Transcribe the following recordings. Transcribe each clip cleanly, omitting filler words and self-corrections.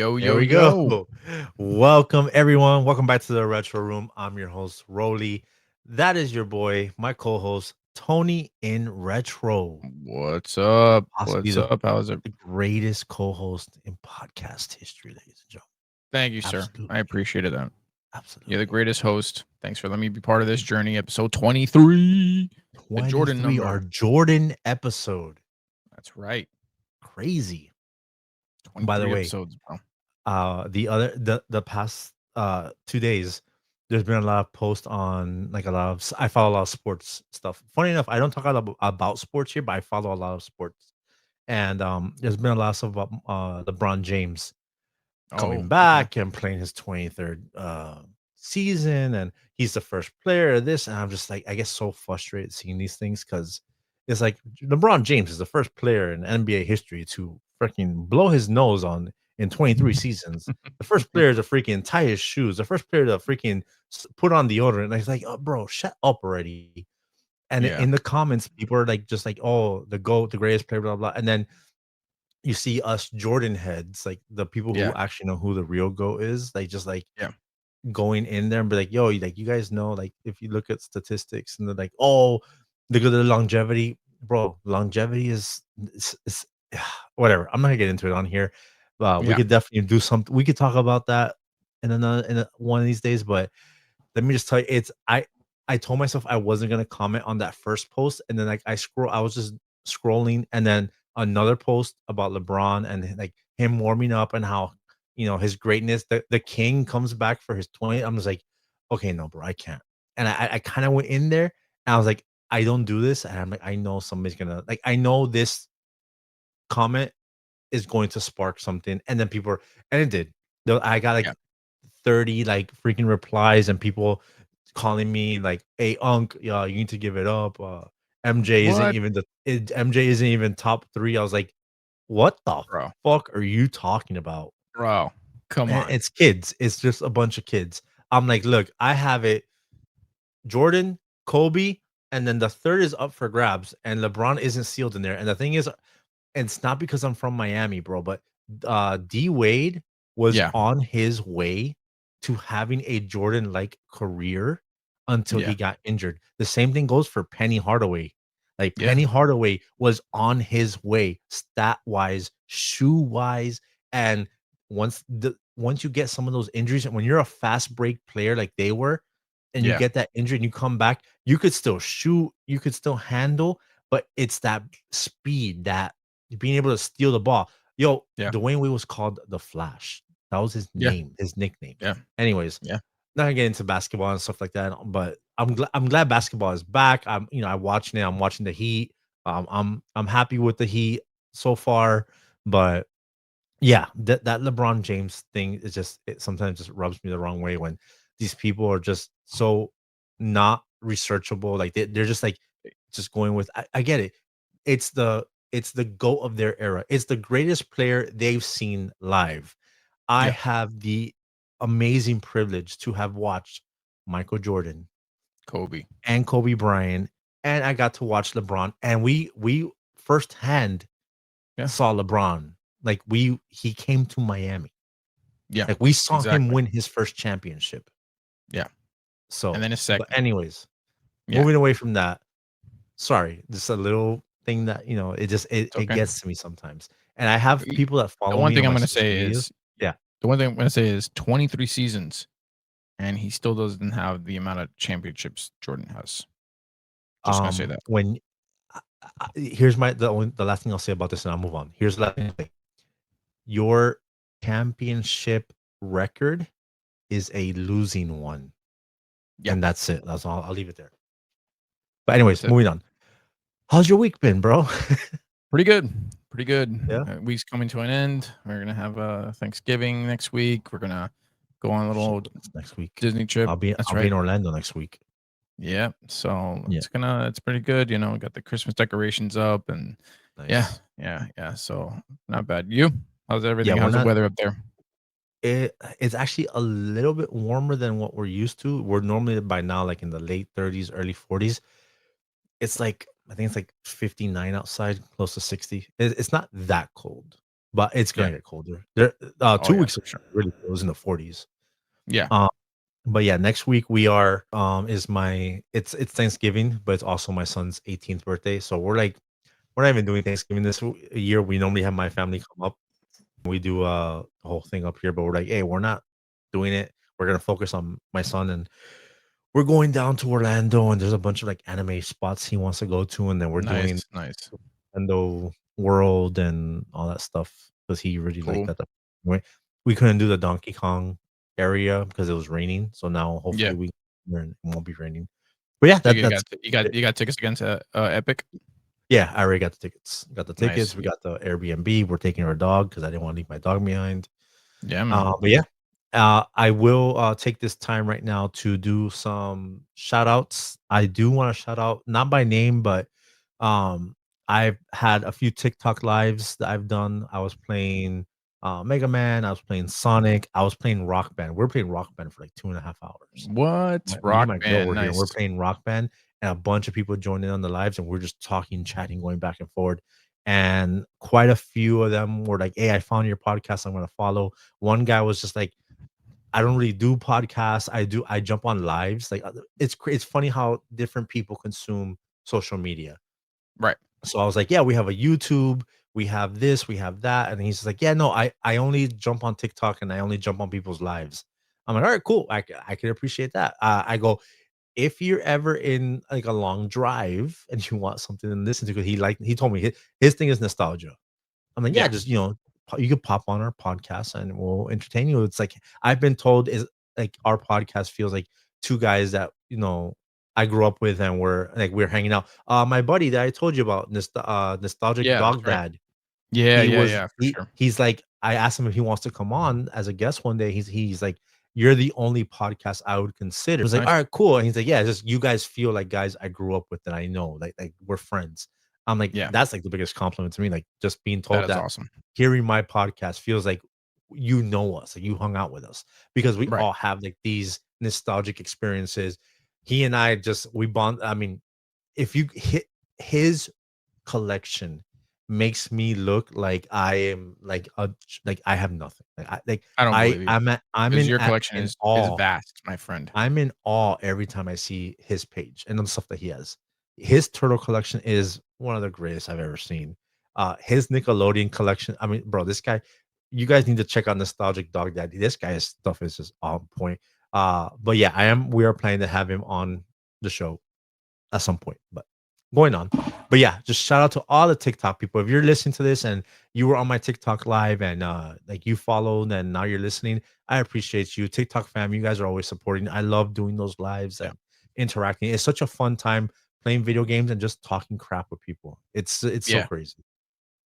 Yo, There yo, we yo. go. Welcome, everyone. Welcome back to the Retro Room. I'm your host, Roly. That is your boy, my co host, Tony in Retro. What's up? Possibly What's up? How's it? the greatest co host in podcast history, ladies and gentlemen. Thank you, sir. I Absolutely. appreciated that. You're the Absolutely. greatest host. Thanks for letting me be part of this journey. Episode 23, the Jordan 23, our number. Jordan episode. That's right. Crazy. By the 23 way, episodes, bro. the past 2 days there's been a lot of posts on like a lot of I follow a lot of sports stuff. Funny enough, I don't talk a lot about sports here, but I follow a lot of sports. And there's been a lot of stuff about LeBron James Oh, coming okay. back and playing his 23rd season, and he's the first player of this. And I'm just like, I get so frustrated seeing these things because it's like LeBron James is the first player in NBA history to freaking blow his nose on in 23 seasons. The first player to freaking tie his shoes, the first player to freaking put on deodorant. And I was like, oh, bro, shut up already. And Yeah. in the comments, people are like, just like, oh, the GOAT, the greatest player, blah, blah. And then you see us Jordan heads, like the people who Yeah. actually know who the real GOAT is, like just like Yeah. going in there and be like, yo, like you guys know, like if you look at statistics and they're like, oh, look at the longevity, bro. Longevity is whatever. I'm not gonna get into it on here. We Yeah. could definitely do something. We could talk about that one of these days. But let me just tell you, I told myself I wasn't gonna comment on that first post, and then like I was just scrolling, and then another post about LeBron and like him warming up and how his greatness. The king comes back for his 20. I'm just like, okay, no, bro, I can't. And I kind of went in there and I was like, I don't do this, and I'm like, I know somebody's gonna like, I know this comment is going to spark something, and then people are, and it did. I got Yeah. like 30 like freaking replies and people calling me like, "Hey, Unc, yeah, you need to give it up. What? MJ isn't even top 3." I was like, "What the Bro. fuck are you talking about?" Bro. Come And on. it's kids. It's just a bunch of kids. I'm like, "Look, I have it Jordan, Kobe, and then the third is up for grabs, and LeBron isn't sealed in there." And the thing is, and it's not because I'm from Miami, bro, but D Wade was Yeah. on his way to having a Jordan-like career until Yeah. he got injured. The same thing goes for Penny Hardaway. Like Yeah. Penny Hardaway was on his way, stat-wise, shoe-wise, and once you get some of those injuries, and when you're a fast break player like they were, and you Yeah. get that injury and you come back, you could still shoot, you could still handle, but it's that speed, that being able to steal the ball. Yo, Yeah. Dwayne Wade was called the Flash. That was his Yeah. name, his nickname. Yeah. Anyways, Yeah. not gonna get into basketball and stuff like that, but I'm glad basketball is back. I'm watching it. I'm watching the Heat. I'm happy with the Heat so far, but yeah, that LeBron James thing is just, it sometimes just rubs me the wrong way when these people are just so not researchable. Like they're just like just going with, I get it. It's the GOAT of their era. It's the greatest player they've seen live. I Yeah. have the amazing privilege to have watched Michael Jordan Kobe. and Kobe Bryant, and I got to watch LeBron, and we firsthand Yeah. saw LeBron. Like he came to Miami. Yeah. Like we saw him Exactly. win his first championship. Yeah. And So, then a but second. anyways, Yeah. moving away from that. Sorry, just a little thing that it just It's it okay. gets to me sometimes. And I have Y people that The follow one me thing on I'm my gonna social say medias. is Yeah. the one thing I'm gonna say is 23 seasons, and he still doesn't have the amount of championships Jordan has. Just gonna say that. When here's the last thing I'll say about this, and I'll move on. Here's the last thing I'll say. Your championship record is a losing one. Yeah, And that's it. That's all. I'll leave it there. But anyways, that's it. moving on. How's your week been, bro? Pretty good, pretty good. Yeah. Week's coming to an end. We're gonna have, Thanksgiving next week. We're gonna go on a Shit, little that's next week. Disney trip. That's I'll be right. in Orlando next week. Yeah, so Yeah. it's pretty good, we got the Christmas decorations up and yeah, Nice. yeah, so not bad. You? How's Yeah, everything? we're How's the not weather up there? it's actually a little bit warmer than what we're used to. We're normally by now like in the late 30s, early 40s. It's like I think it's like 59 outside, close to 60. It's not that cold. but it's Yeah. gonna get colder. There, Oh 2 yeah, weeks for ago, sure. really, it was in the 40s. Yeah. Um, but yeah, next week we are is my it's Thanksgiving, but it's also my son's 18th birthday. So we're not even doing Thanksgiving this year. We normally have my family come up. We do the whole thing up here, but we're like, hey, we're not doing it. We're gonna focus on my son, and we're going down to Orlando, and there's a bunch of like anime spots he wants to go to, and then we're doing Nice, nice. Orlando World and all that stuff because he really liked Cool. that. We couldn't do the Donkey Kong area because it was raining. So now Yeah. hopefully it won't be raining. But yeah, So you that's got it. you got tickets again to Epic? Yeah, I already got the tickets. Got the Nice. tickets. We got the Airbnb. We're taking our dog because I didn't want to leave my dog behind. Yeah, man. But yeah, I will take this time right now to do some shout outs. I do want to shout out, not by name, but um, I've had a few TikTok lives that I've done. I was playing Mega Man, I was playing Sonic, I was playing Rock Band. We're playing Rock Band for like 2.5 hours. What? Me and Rock my girl band, were here and we're nice. playing Rock Band, and a bunch of people joined in on the lives, and we're just talking, chatting, going back and forward. And quite a few of them were like, "Hey, I found your podcast. I'm gonna follow." One guy was just like, "I don't really do podcasts. I jump on lives." Like it's funny how different people consume social media. Right. So I was like, "Yeah, we have a YouTube, we have this, we have that." And he's just like, "Yeah, no, I only jump on TikTok and I only jump on people's lives." I'm like, "All right, cool. I can appreciate that." I go, if you're ever in like a long drive and you want something to listen to, because he told me his thing is nostalgia. I'm like, yeah, Yeah. just you could pop on our podcast and we'll entertain you. It's like I've been told is like our podcast feels like two guys that I grew up with and we're hanging out. My buddy that I told you about, nostalgic Yeah, that's dog right. dad. Yeah, yeah, yeah, for sure. He's like, I asked him if he wants to come on as a guest one day. He's like, "You're the only podcast I would consider." I was like, Nice. "All right, cool." And he's like, "Yeah, it's just you guys feel like guys I grew up with that I know, like we're friends." I'm like, Yeah, that's like the biggest compliment to me. Like just being that told is that awesond. hearing my podcast feels like you know us, like you hung out with us because we Right. all have like these nostalgic experiences. He and I just we bond. I mean, if you hit his collection makes me look like I am like I have nothing. I don't believe you, I'm 'cause in your collection in is awe. vast, my friend. I'm in awe every time I see his page and the stuff that he has. His turtle collection is one of the greatest I've ever seen. His Nickelodeon collection. I mean, bro, this guy, you guys need to check out Nostalgic Dog Daddy. This guy's stuff is just on point. But yeah, we are planning to have him on the show at some point, but going on. But yeah, just shout out to all the TikTok people. If you're listening to this and you were on my TikTok live and like you followed and now you're listening, I appreciate you. TikTok fam, you guys are always supporting. I love doing those lives Yeah. and interacting. It's such a fun time playing video games and just talking crap with people. It's so Yeah, crazy.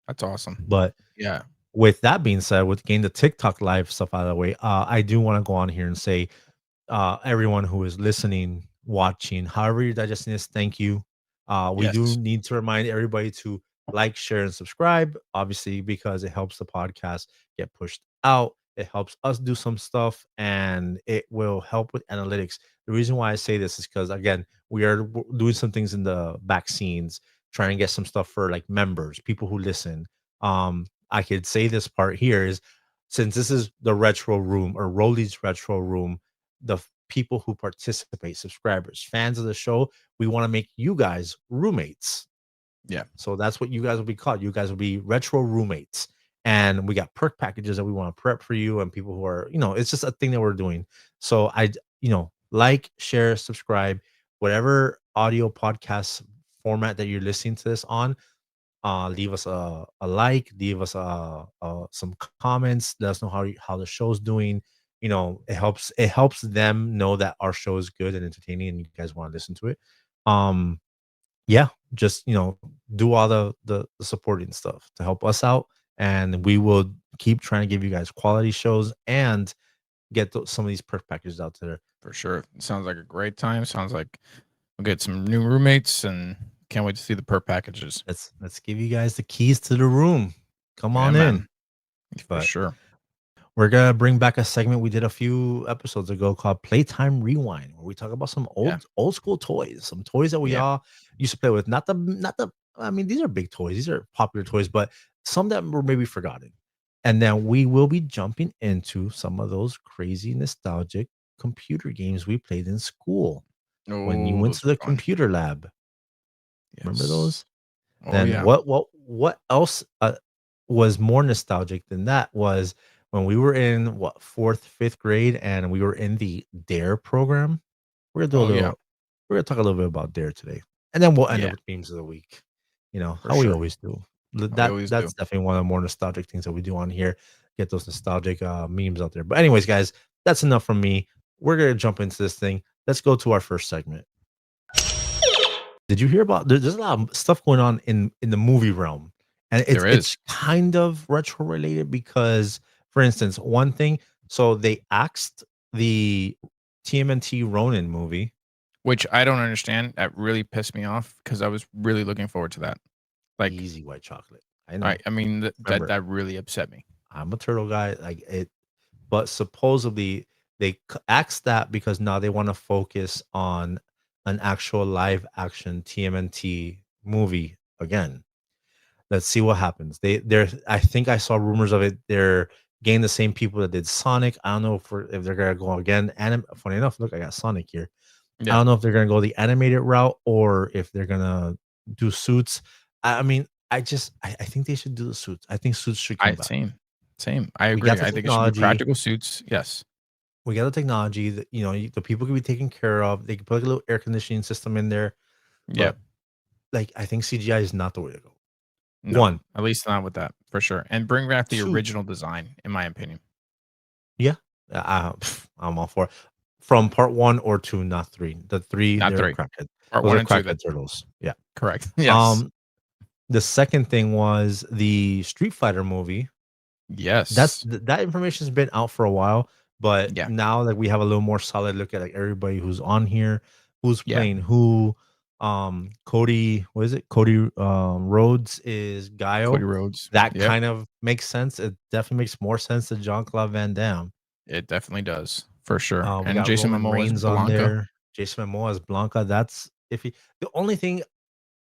that's awesome. But Yeah. with that being said, with getting the TikTok live stuff out of the way, I do want to go on here and say everyone who is listening, watching, however you're digesting this, thank you. We do Yes. need to remind everybody to like, share, and subscribe, obviously, because it helps the podcast get pushed out. It helps us do some stuff and it will help with analytics. The reason why I say this is because, again, we are doing some things in the back scenes, trying to get some stuff for like members, people who listen. I could say this part here is since this is the retro room or Roly's retro room, the people who participate, subscribers, fans of the show, we want to make you guys roommates. Yeah, So that's what you guys will be called. You guys will be retro roommates. And we got perk packages that we want to prep for you and people who are, it's just a thing that we're doing. So like, share, subscribe, whatever audio podcast format that you're listening to this on, leave us a like, leave us some comments, let us know how the show's doing. It helps them know that our show is good and entertaining and you guys want to listen to it. um yeah, just do all the supporting stuff to help us out, and we will keep trying to give you guys quality shows and get some of these perk packages out there. for sure. It sounds like a great time. Sounds like we'll get some new roommates and can't wait to see the perk packages. Let's give you guys the keys to the room. Come Yeah, on in. man. For But sure. we're gonna bring back a segment we did a few episodes ago called Playtime Rewind, where we talk about some Yeah. old school toys, some toys that we Yeah. all used to play with. Not the I mean, these are big toys, these are popular toys, but some that were maybe forgotten. And then we will be jumping into some of those crazy nostalgic computer games we played in school when you Oh, went those to were the fun. computer lab. Remember Yes. those? Oh Then yeah. what else was more nostalgic than that was when we were in what fourth, fifth grade, and we were in the D.A.R.E program. We're gonna do a Oh yeah. little. We're gonna talk a little bit about D.A.R.E today, and then we'll end it Yeah, with memes of the week. You know for how we sure. always do. We always do. That's definitely one of the more nostalgic things that we do on here. Get those nostalgic memes out there. But anyways, guys, that's enough from me. We're gonna jump into this thing. Let's go to our first segment. Did you hear about there's a lot of stuff going on in the movie realm, and There it's is, kind of retro related because, for instance, one thing, so they axed the TMNT Ronin movie. which I don't understand. That really pissed me off because I was really looking forward to that. Like, Easy white chocolate. I I know. I mean, that Remember, that really upset me. I'm a turtle guy, like it, but supposedly they axed that because now they want to focus on an actual live action TMNT movie again. Let's see what happens. They're I think I saw rumors of it. They're getting the same people that did Sonic. I don't know if they're gonna go again. Funny enough, look, I got Sonic here. I Yeah, don't know if they're gonna go the animated route or if they're gonna do suits. I mean, I think they should do the suits. I think suits should come I back. same. I We got agree. the I think it should be technology. practical suits. Yes. We got the technology that the people can be taken care of. They can put like a little air conditioning system in there, Yeah. but like I think CGI is not the way to go. No, One, at least not with that for sure. And bring back the two. original design, in my opinion. Yeah, I'm all for it. From part 1 or 2, not 3. The 3, Not they're three. crackhead. Part Those one are and two. crackhead That turtles. Yeah. correct. Yes. Um, the second thing was the Street Fighter movie. Yes. That information's been out for a while, but Yeah. now that we have a little more solid look at, like, everybody who's on here, who's Yeah. playing who, Cody what is it? Cody, Rhodes is Cody Guile. Rhodes. That Yep. kind of makes sense. It definitely makes more sense than Jean-Claude Van Damme. It definitely does for sure. We And got Jason Roman Momoa is Reigns on Blanca. there. Jason Momoa as Blanca. That's iffy. The only thing,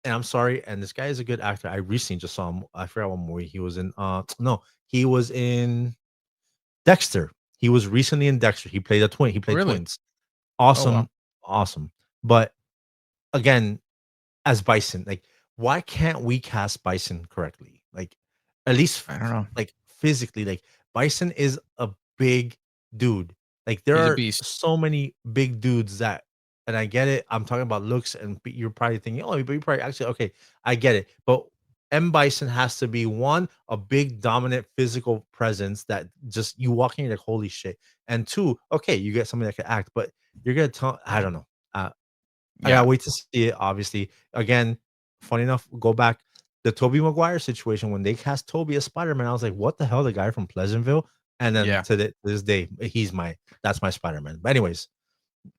and I'm sorry, and this guy is a good actor. I recently just saw him. I forgot what movie he was in. No, he was in Dexter. He was recently in Dexter. He played a twin. He played Really? twins. Oh wow. Awesome, awesome. But again, as Bison, like, why can't we cast Bison correctly? Like, at least I don't know. like physically, like Bison is a big dude. Like, there He's a are beast. so many big dudes that, and I get it. I'm talking about looks, and you're probably thinking, oh, but you probably actually okay. I get it, but M Bison has to be one, a big dominant physical presence that just you walk in, you're like, holy shit. And two, okay, you get somebody that can act, but you're gonna tell, I don't know. I Yeah. gotta wait to see it, obviously. Again, funny enough, go back the Tobey Maguire situation when they cast Toby as Spider-Man, I was like, "What the hell, the guy from Pleasantville?" And then Yeah. to this day, that's my Spider-Man. But anyways,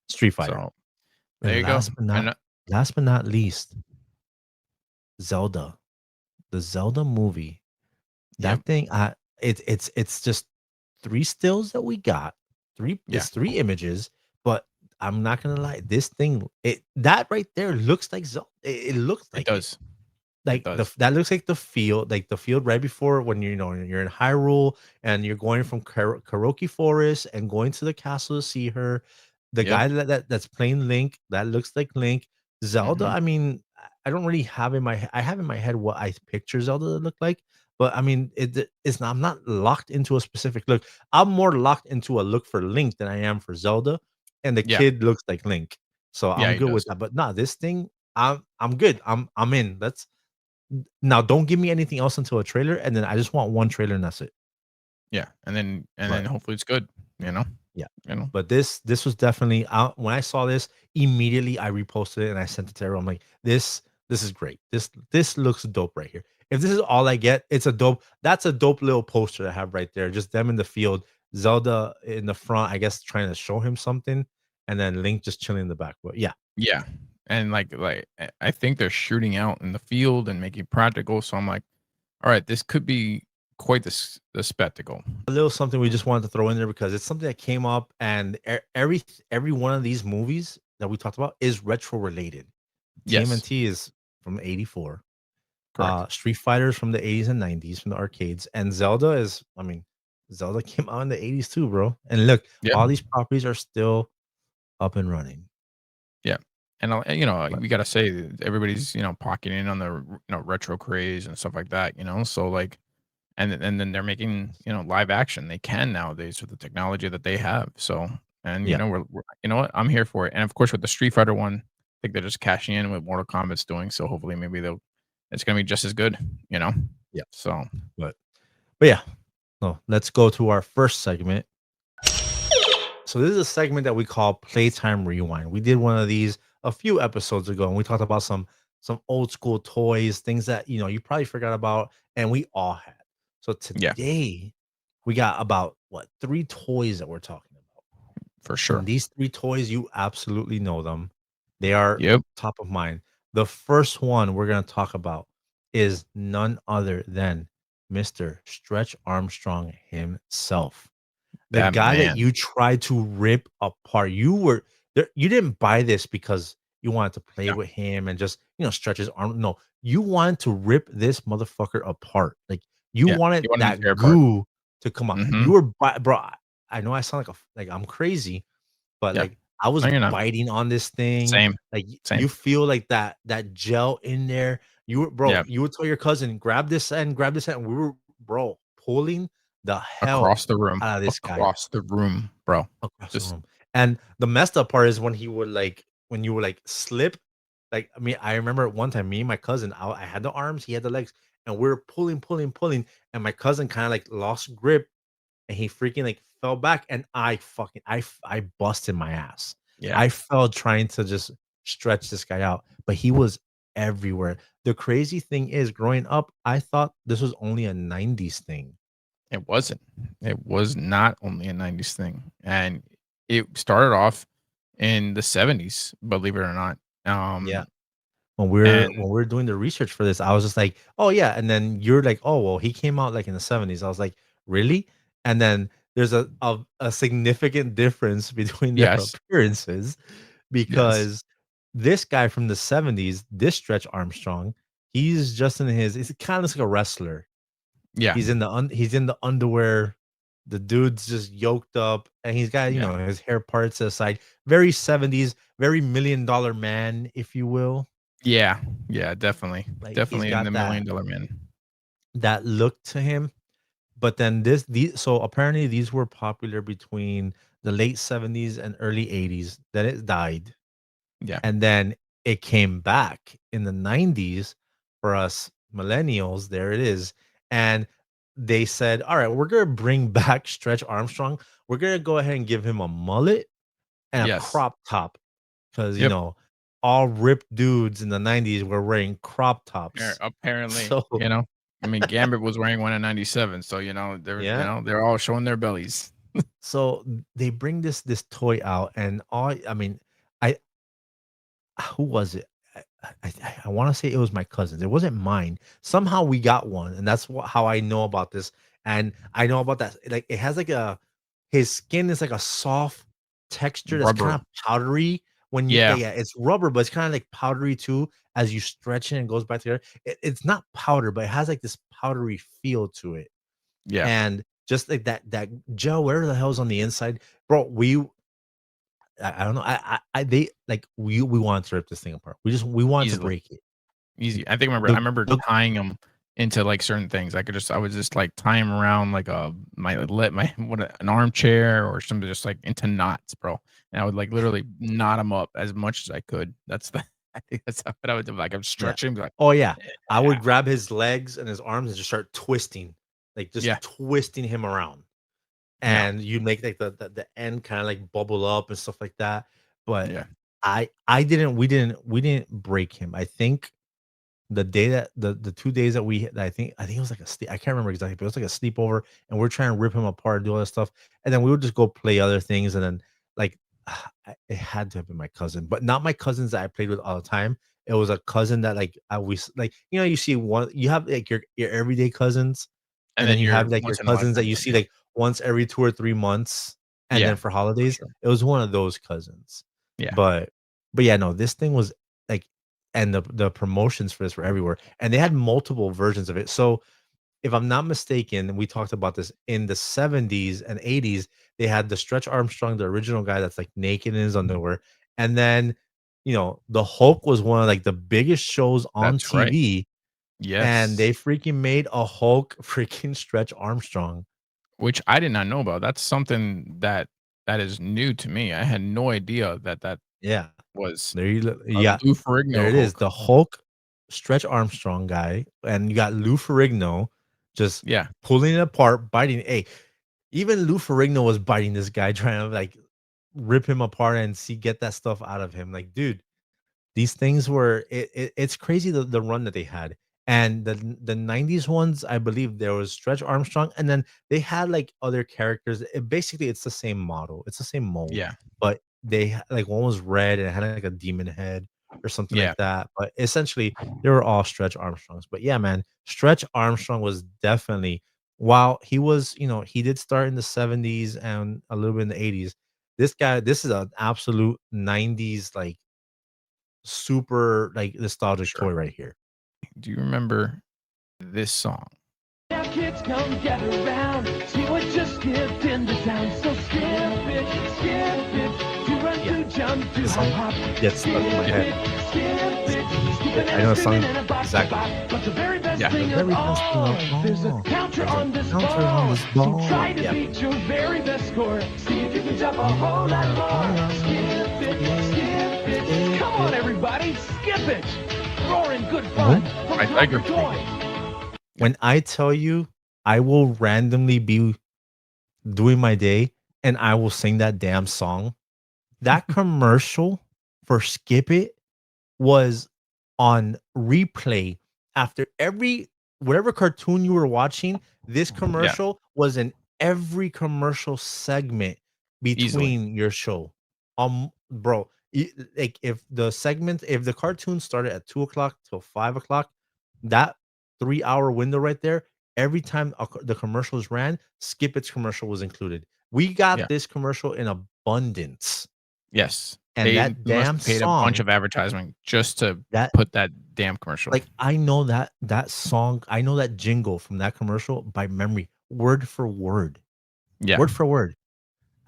Street Fighter. So there And you go. And last but not least, Zelda. The Zelda movie. yep. That thing, it's just 3 stills that we got. 3 Yeah. It's 3 images, but I'm not gonna lie, this thing, that right there looks like Zelda. It looks It like it. does. It Like, does. that looks like the field right before when you're in Hyrule and you're going from Karaoke Forest and going to the castle to see her. The Yep. guy that's playing Link, that looks like Link. Zelda, Hmm. I mean, I don't really have I have in my head what I picture Zelda to look like, but I mean, it's not I'm not locked into a specific look. I'm more locked into a look for Link than I am for Zelda, and the Yeah. kid looks like Link. So Yeah, I'm he good with does. that. But nah, this thing, I'm good. I'm in. Let's Now don't give me anything else until a trailer, and then I just want one trailer and that's it. Yeah. And then But hopefully it's good, you know? yeah, You know? but this was definitely out. When I saw this, immediately I reposted it and I sent it to everyone. I'm like, this is great. This looks dope right here. If this is all I get, it's a dope. That's a dope little poster to have right there. Just them in the field, Zelda in the front, I guess trying to show him something, and then Link just chilling in the back. But yeah, Yeah. And I think they're shooting out in the field and making practical. So I'm like, all right, this could be quite the spectacle. a little something we just wanted to throw in there because it's something that came up, and every one of these movies that we talked about is retro related. Yes. TMNT is from '84. Correct. Street Fighters from the 80s and 90s from the arcades, and Zelda is, I mean, Zelda came out in the 80s too, bro. And look, Yeah. all these properties are still up and running. Yeah. And, But we gotta say that everybody's, pocketing on the, retro craze and stuff like that, so, like and then they're making, live action. They can nowadays with the technology that they have, so and, yeah, we're you know what? I'm here for it, and, of course, with the Street Fighter one, I think they're just cashing in with Mortal Kombat's doing, so hopefully maybe they'll it's gonna be just as good, you know? yeah. So But but yeah, no, let's go to our first segment. So this is a segment that we call Playtime Rewind. We did one of these a few episodes ago, and we talked about some old school toys, things that you probably forgot about, and we all had. So yeah, today we got about what, three toys that we're talking about. for sure. And these three toys, you absolutely know them. They are Yep, top of mind. The first one we're gonna talk about is none other than Mr. Stretch Armstrong himself, the that guy that man. you tried to rip apart. You were there, you didn't buy this because you wanted to play No, with him and just, stretch his arm. No, you wanted to rip this motherfucker apart. Like, you yeah, wanted you want him to tear that apart. goo to come out. You Mhm. were bro, I know I sound like I'm crazy, but, Yeah. like, I was No, you're not. biting on this thing. Same, Like, same. you feel like that gel in there. You were, bro, Yeah, you would tell your cousin, grab this end. We were, bro, pulling the hell across the room, out of this guy across the room, bro. across the Just room. And the messed up part is when he would, like, when you would, like, slip. Like, I mean, I remember one time, me and my cousin, I had the arms, he had the legs, and we were pulling, pulling, pulling, and my cousin kind of like lost grip, and he freaking like fell back, and I busted my ass. yeah, I fell trying to just stretch this guy out, but he was everywhere. The crazy thing is, growing up, I thought this was only a 90s thing. it wasn't. It was not only a '90s thing, and it started off in the '70s, believe it or not. Yeah. Um, When and we're doing the research for this, I was just like, "Oh, yeah," and then you're like, "Oh, well, he came out, like, in the '70s." I was like, "Really?" And then there's a significant difference between their yes, appearances, yes, because this guy from the '70s, this Stretch Armstrong, he's just in his, he's kinda looks like a wrestler. yeah, He's in the underwear, the dude's just yoked up, and he's got, yeah, his hair parts to the side, very '70s, very $1,000,000 man, if you will. yeah, yeah, definitely, Like, he's definitely in the got $1,000,000 Man. that look to him. But then these, so apparently these were popular between the late '70s and early '80s. Then it died, Yeah, and then it came back in the '90s for us millennials. There it is, and they said, "All right, we're gonna bring back Stretch Armstrong. We're gonna go ahead and give him a mullet and a yes, crop top, because yep. all ripped dudes in the '90s were wearing crop tops." Apparently, So I mean, Gambit was wearing one in '97, so, yeah. they're all showing their bellies. So they bring this toy out, and all, I mean, I who was it? I want to say it was my cousin. It wasn't mine. Somehow we got one, and that's how I know about this. And I know about that. Like, it has like his skin is like a soft texture that's kind Rubber. of powdery. When you, Yeah, yeah, it's rubber, but it's kind of like powdery too. As you stretch it and goes back together, it's not powder, but it has like this powdery feel to it. yeah, And just like that gel, where the hell's on the inside, bro? I don't know. They, like, we wanted to rip this thing apart. We wanted to easily. break it. Easy. I The remember the tying them into, like, certain things. I would just, like, tie them around, like, my an armchair or something, just, like, into knots, bro, and I would, like, literally knot them up as much as I could. That's the I think that's what I would do, like, I'm Yeah. stretching, be like, Oh, yeah. I "Yeah, would grab his legs and his arms and just start twisting, like, just yeah, twisting him around, yeah, and you make, like, the end kinda, like, bubble up and stuff like that. But yeah, I didn't we didn't break him. I think the day that the 2 days that that I think it was like a sleep, I can't remember exactly, but it was like a sleepover, and we're trying to rip him apart, do all that stuff, and then we would just go play other things, and then, like, it had to have been my cousin, but not my cousins that I played with all the time. It was a cousin that, like, I always, like, you see one, you have, like, your everyday cousins, and and then then you you're have, like, your once in a cousins that lifetime you see, cousin." like, once every 2 or 3 months, and then Yeah, for for holidays. sure. It was one of those cousins. Yeah, But but yeah, no, this thing was, like, and the promotions for this were everywhere, and they had multiple versions of it. So if I'm not mistaken, we talked about this in the 70s and 80s, they had the Stretch Armstrong, the original guy that's like naked in his underwear. And then, the Hulk was one of like the biggest shows on That's right. TV, and Yes. they freaking made a Hulk freaking Stretch Armstrong. Which I did not know about. That's something that is new to me. I had no idea that that Yeah. was There you a yeah, Lou there Ferrigno it is. Hulk. The Hulk Stretch Armstrong guy, and you got Lou Ferrigno just Yeah, pulling it apart, biting. Hey, even Lou Ferrigno was biting this guy, trying to like rip him apart and get that stuff out of him. Like, dude, these things were it's crazy the run that they had. And the 90s ones, I believe there was Stretch Armstrong, and then they had like other characters. Basically, it's the same model, it's the same mold, yeah, but like one was red and it had like a demon head or something yeah. like that. But essentially, they were all Stretch Armstrongs. But yeah, man, Stretch Armstrong was definitely, while he was, he did start in the 70s and a little bit in the 80s. This is an absolute 90s like super, like, nostalgic Sure. toy right here. Do you remember this song? Now kids come gather around, see what just skipped into town. So skip it, to run, Yeah, to jump, to the hop, song hop. gets stuck in my head. Skip it, I and know a the spinning song and a bop, bop, exactly. bop. But the very best Yeah, The thing of very best thing all, of there's a all, counter there's a on this counter on ball. this So try ball. to Yep. beat your very best score. See if you can jump a You whole can lot jump a whole more. lot more. Skip it. Come on, It. everybody, skip it. Roaring good Oh, fun from I Concord agree. Toy. Yeah. when I tell you, I will randomly be doing my day and I will sing that damn song. That commercial for Skip It was on replay after every whatever cartoon you were watching. This Yeah, commercial was in every commercial segment easily. between your show. Bro, like if the cartoon started at 2 o'clock till 5 o'clock, that 3 hour window right there, every time the commercials ran, Skip It's commercial was included. We got Yeah. this commercial in abundance, Yes. and They that must damn have paid a bunch song, of advertisement just to that put that damn commercial. like, I know that song, I know that jingle from that commercial by memory, Yeah, word for word,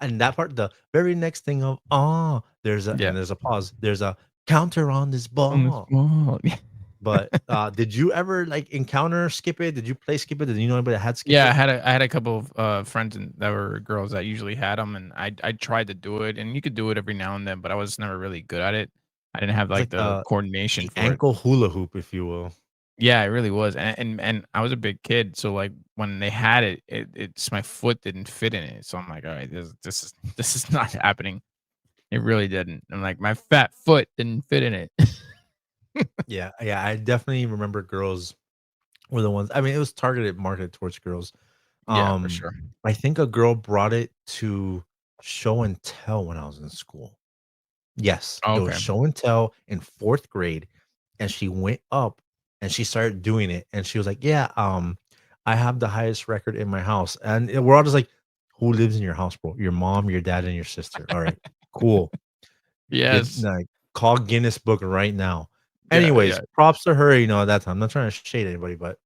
and that part, the very next thing of, "Ah," yeah. there's a pause, there's a counter on this On this ball. wall. But, did you ever, like, encounter Skip It? Did you play Skip It? Did you know anybody that had Skip Yeah, It? I had a couple of, friends that were girls that usually had them, and I tried to do it, and you could do it every now and then, but I was never really good at it. I didn't have, It's like, like the coordination the for it. ankle hula hoop, if you will. Yeah, it really was, and I was a big kid, so, like, when they had it, it's my foot didn't fit in it, so I'm like, "Alright, this is this is not happening." It really didn't. I'm like, "My fat foot didn't fit in it." Yeah, yeah, I definitely remember girls were the ones, I mean, it was targeted marketed towards girls. Yeah, for Um, sure. I think a girl brought it to show and tell when I was in school. Yes, Oh, it was okay. show and tell in 4th grade, and she went up and she started doing it, and she was like, "Yeah, I have the highest record in my house." And we're all just like, "Who lives in your house, bro? Your mom, your dad, and your sister. All right, cool. Get Yes. like call Guinness Book right now." Yeah, Anyways, yeah. props to her, at that time. I'm not trying to shade anybody, but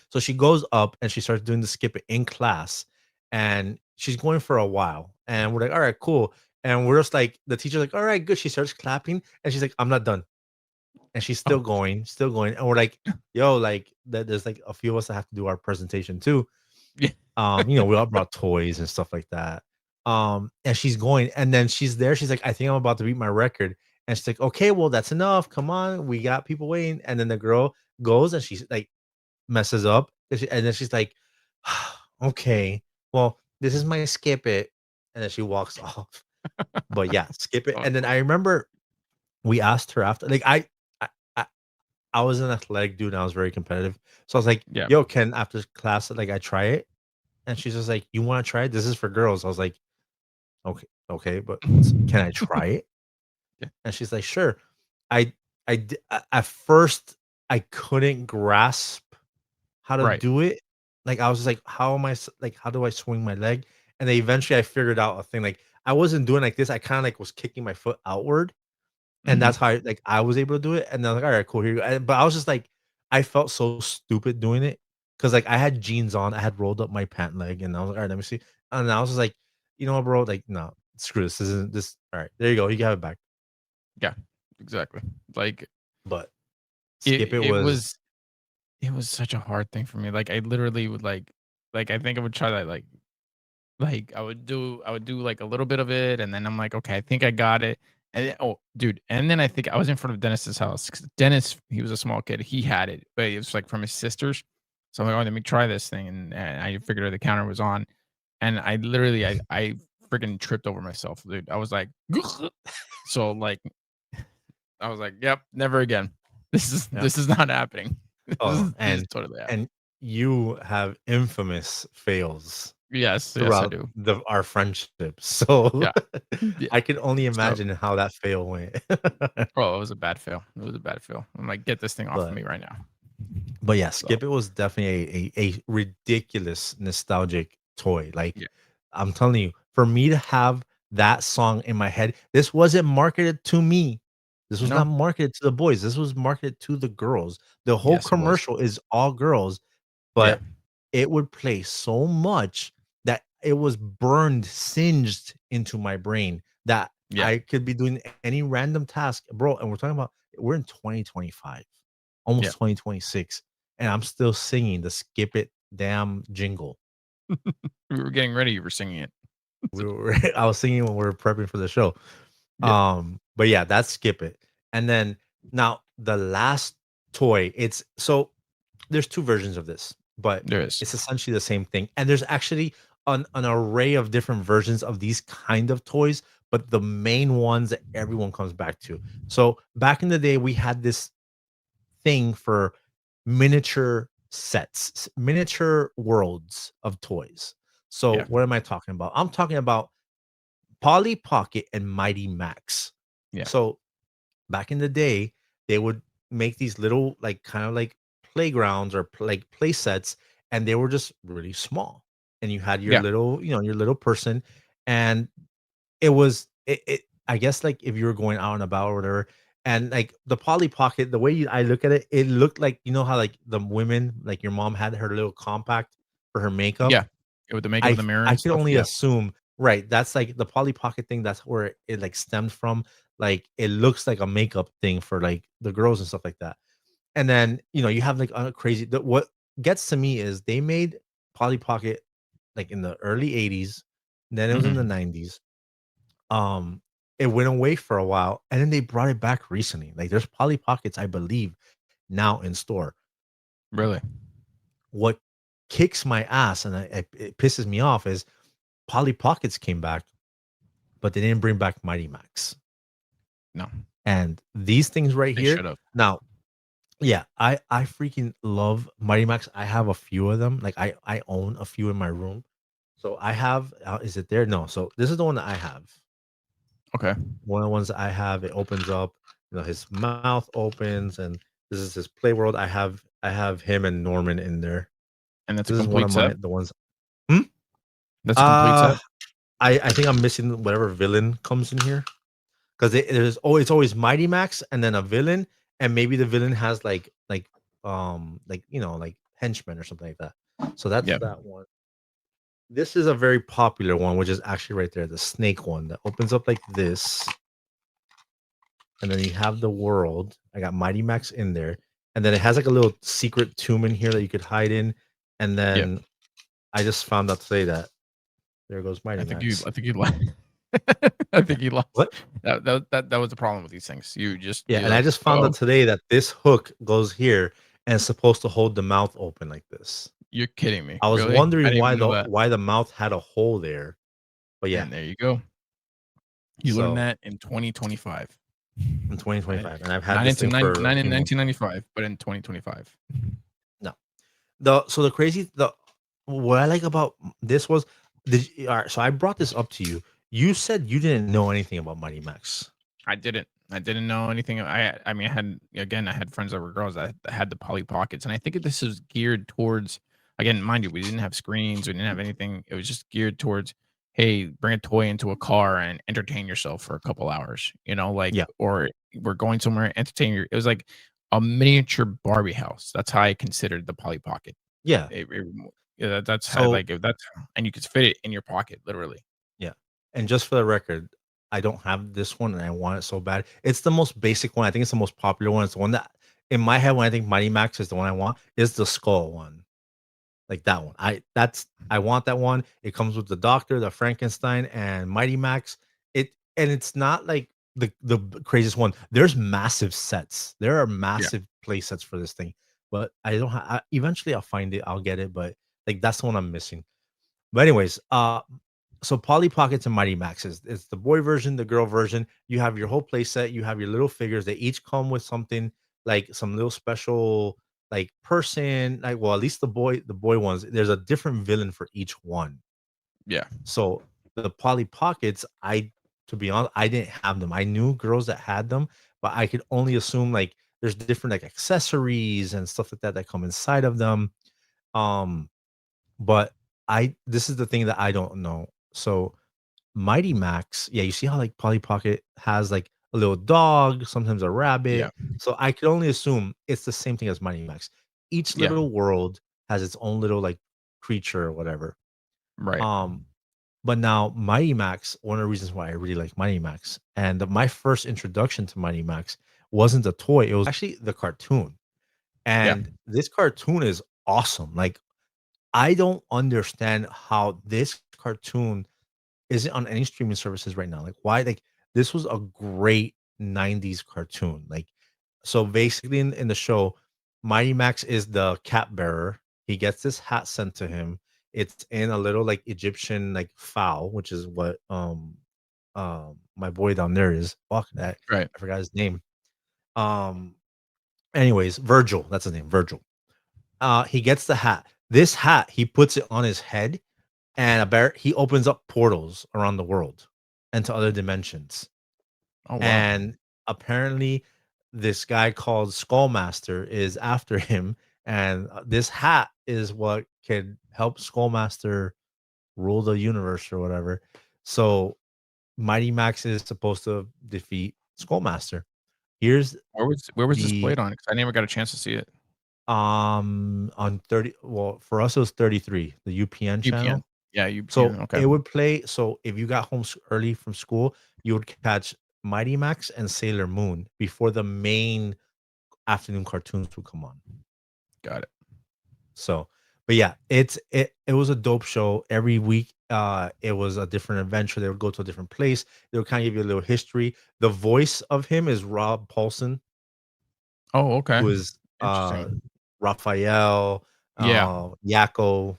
so she goes up and she starts doing the skip it in class, and she's going for a while. And we're like, all right, cool. And we're just like, the teacher's like, all right, good. She starts clapping and she's like, I'm not done. And she's Oh, still going, still going. And we're like, yo, like there's like a few of us that have to do our presentation too. yeah. We all brought toys and stuff like that. And she's going, and then she's there. She's like, I think I'm about to beat my record. And she's like, okay, well, that's enough. Come on, we got people waiting. And then the girl goes and she's like messes up, and then she's like, "Okay, well, this is my skip it," and then she walks off. But yeah, skip it. Oh, And then I remember we asked her after, like, I I I was an athletic dude and I was very competitive. So I was like, yeah. "Yo, can after class, like, I try it?" And she's just like, "You wanna try it? This is for girls." I was like, "Okay, okay, but can I try it?" Yeah, And she's like, "Sure." I at first, I couldn't grasp how to right. do it. Like, I was just like, "How am I like, how do I swing my leg?" And then eventually I figured out a thing, like, I wasn't doing like this, I kinda, like, was kicking my foot outward, And Mhm. that's how I was able to do it, and then like, "Alright, cool, here you go." But I was just like, I felt so stupid doing it because like, I had jeans on, I had rolled up my pant leg, and I was like, "Alright, let me see." And I was just like, "You know what, bro? Like, no, screw this. This isn't this alright, there you go, you can have it back." Yeah, exactly. Like But it, Skip It it was was it was such a hard thing for me. Like I literally would like I think I would try that like I would do like a little bit of it and then I'm like, okay, I think I got it. And then, oh, dude, and then I think I was in front of Dennis's house. 'Cause Dennis, he was a small kid. He had it, but it was like from his sisters. So I'm like, oh, let me try this thing. And I figured the counter was on. And I literally I freaking tripped over myself, dude. I was like, so like I was like, "Yep, never again. yeah. This is not happening. Oh, This is totally happening." and you have infamous fails Yes, yes, I throughout do. our friendship, so Yeah, yeah. I can only So, imagine how that fail went. oh, it was a bad fail. It was a bad fail. I'm like, "Get this thing off of But me right now." But yeah, So, Skip It was definitely a ridiculous nostalgic toy. Like yeah. I'm telling you, for me to have that song in my head, this wasn't marketed to me. This was not No. marketed to the boys. This was marketed to the girls. The whole Yes, it was. commercial is all girls, Yeah, but it would play so much that it was burned, singed into my brain that yeah, I could be doing any random task, bro. And we're in 2025, yeah. almost 2026, and I'm still singing the Skip It damn jingle. We were getting ready, you were singing it. I was singing when we were prepping for the show. Yeah, But yeah, that's Skip It. And then now the last toy, it's so there's two versions of this, but there is. it's essentially the same thing. And there's actually an array of different versions of these kind of toys, but the main ones that everyone comes back to. So back in the day, we had this thing for miniature sets, miniature worlds of toys. So Yeah, what am I talking about? I'm talking about Polly Pocket and Mighty Max. yeah, So back in the day, they would make these little, like, kind of like playgrounds or like play sets, and they were just really small. And you had your yeah, little, your little person, and it I guess, like, if you were going out and about or whatever, and, like, the Polly Pocket, the way I look at it, it looked like how, like, the women, like, your mom had her little compact for her makeup. yeah. Yeah, with the makeup, the mirror I and could stuff, only yeah, assume, right, that's, like, the Polly Pocket thing, that's where it, like, stemmed from. Like, it looks like a makeup thing for, like, the girls and stuff like that. And then, you have, like, a crazy what gets to me is they made Polly Pocket, like, in the early '80s, then it was in the mhm, '90s. It went away for a while, and then they brought it back recently. Like, there's Polly Pockets, I believe, now in store. really. What kicks my ass and it pisses me off is Polly Pockets came back, but they didn't bring back Mighty Max. No, And these things right they here should've. now, yeah, I freaking love Mighty Max. I have a few of them. Like, I own a few in my room. So I have is it there? No. So this is the one that I have. Okay, One of the ones that I have, it opens up, his mouth opens, and this is his play world. I have him and Norman in there. and that's a This is one of complete set? my the ones. Hmm? That's a complete Uh set? I think I'm missing whatever villain comes in here. Because it's always Mighty Max and then a villain, and maybe the villain has like henchmen or something like that. So that's Yeah, that one. This is a very popular one, which is actually right there, the snake one that opens up like this, and then you have the world. I got Mighty Max in there, and then it has like a little secret tomb in here that you could hide in, and yeah. then I just found out today that there goes Mighty Max. I think you lost. I think you lost. What? That was the problem with these things. Yeah, You're and I like, just found out "Oh, today that this hook goes here and it's supposed to hold the mouth open like this. you're kidding me. I was Really? I wondering didn't why even know the that." why the mouth had a hole there, but yeah. And there you go. You learned So that in 2025. in Right? 2025, and I've had this thing for a Not in few months. 1995, but in 2025. No, the what I like about this was all right. So I brought this up to you. You said you didn't know anything about Mighty Max. I didn't. I didn't know anything. I mean, I had friends that were girls that had the Polly Pockets, and I think this is geared towards. Again, mind you, we didn't have screens, we didn't have anything. It was just geared towards hey, bring a toy into a car and entertain yourself for a couple hours, like, Yeah, or we're going somewhere, entertain your it was like a miniature Barbie house. That's how I considered the Polly Pocket. yeah. Yeah, that's how So like if that's and you could fit it in your pocket, literally. yeah, and just for the record, I don't have this one, and I want it so bad. It's the most basic one. I think it's the most popular one. It's the one that in my head when I think Mighty Max is the one I want is the skull one. Like that one. I want that one. It comes with the doctor, the Frankenstein, and Mighty Max. It's not like the craziest one. There's massive sets. There are Yeah, massive play sets for this thing, but I don't have. Eventually, I'll find it. I'll get it, but like that's the one I'm missing. But anyways, so Polly Pockets and Mighty Maxes. It's the boy version, the girl version. You have your whole play set. You have your little figures. They each come with something like some little special like person. Like, well, at least the boy ones. There's a different villain for each one. yeah, So the Polly Pockets, to be honest, I didn't have them. I knew girls that had them, but I could only assume like there's different like accessories and stuff like that that come inside of them. Um, but I this is the thing that I don't know. So Mighty Max, yeah, you see how like Polly Pocket has like a little dog, sometimes a yeah, rabbit. So I could only assume it's the same thing as Mighty Max. Each yeah, little world has its own little like creature or whatever. right. Um, but now Mighty Max, one of the reasons why I really like Mighty Max, and my first introduction to Mighty Max wasn't a toy, it was actually the cartoon. Yeah, And this cartoon is awesome. Like I don't understand how this cartoon isn't on any streaming services right now. Like, why? Like, this was a great 90s cartoon. Like, so basically in the show, Mighty Max is the cat bearer. He gets this hat sent to him. It's in a little like Egyptian like fowl, which is what my boy down there is. Fuck that. right. I forgot his name. Um anyways, Virgil, that's his name, Virgil. He gets the hat. This hat, he puts it on his head, and he opens up portals around the world and to other dimensions. Oh, wow. And apparently, this guy called Skullmaster is after him, and this hat is what can help Skullmaster rule the universe or whatever. So Mighty Max is supposed to defeat Skullmaster. Here's Where was this the played on? 'Cause I never got a chance to see it. on 30, well, for us it was 33, the UPN UPN. channel. Yeah, So UPN, okay. it would play. So if you got home early from school, you would catch Mighty Max and Sailor Moon before the main afternoon cartoons would come on. Got it. So, but yeah, it was a dope show. Every week, it was a different adventure. They would go to a different place. They would kind of give you a little history. The voice of him is Rob Paulson, Oh, okay. who is Interesting. Raphael, Yeah, Yakko,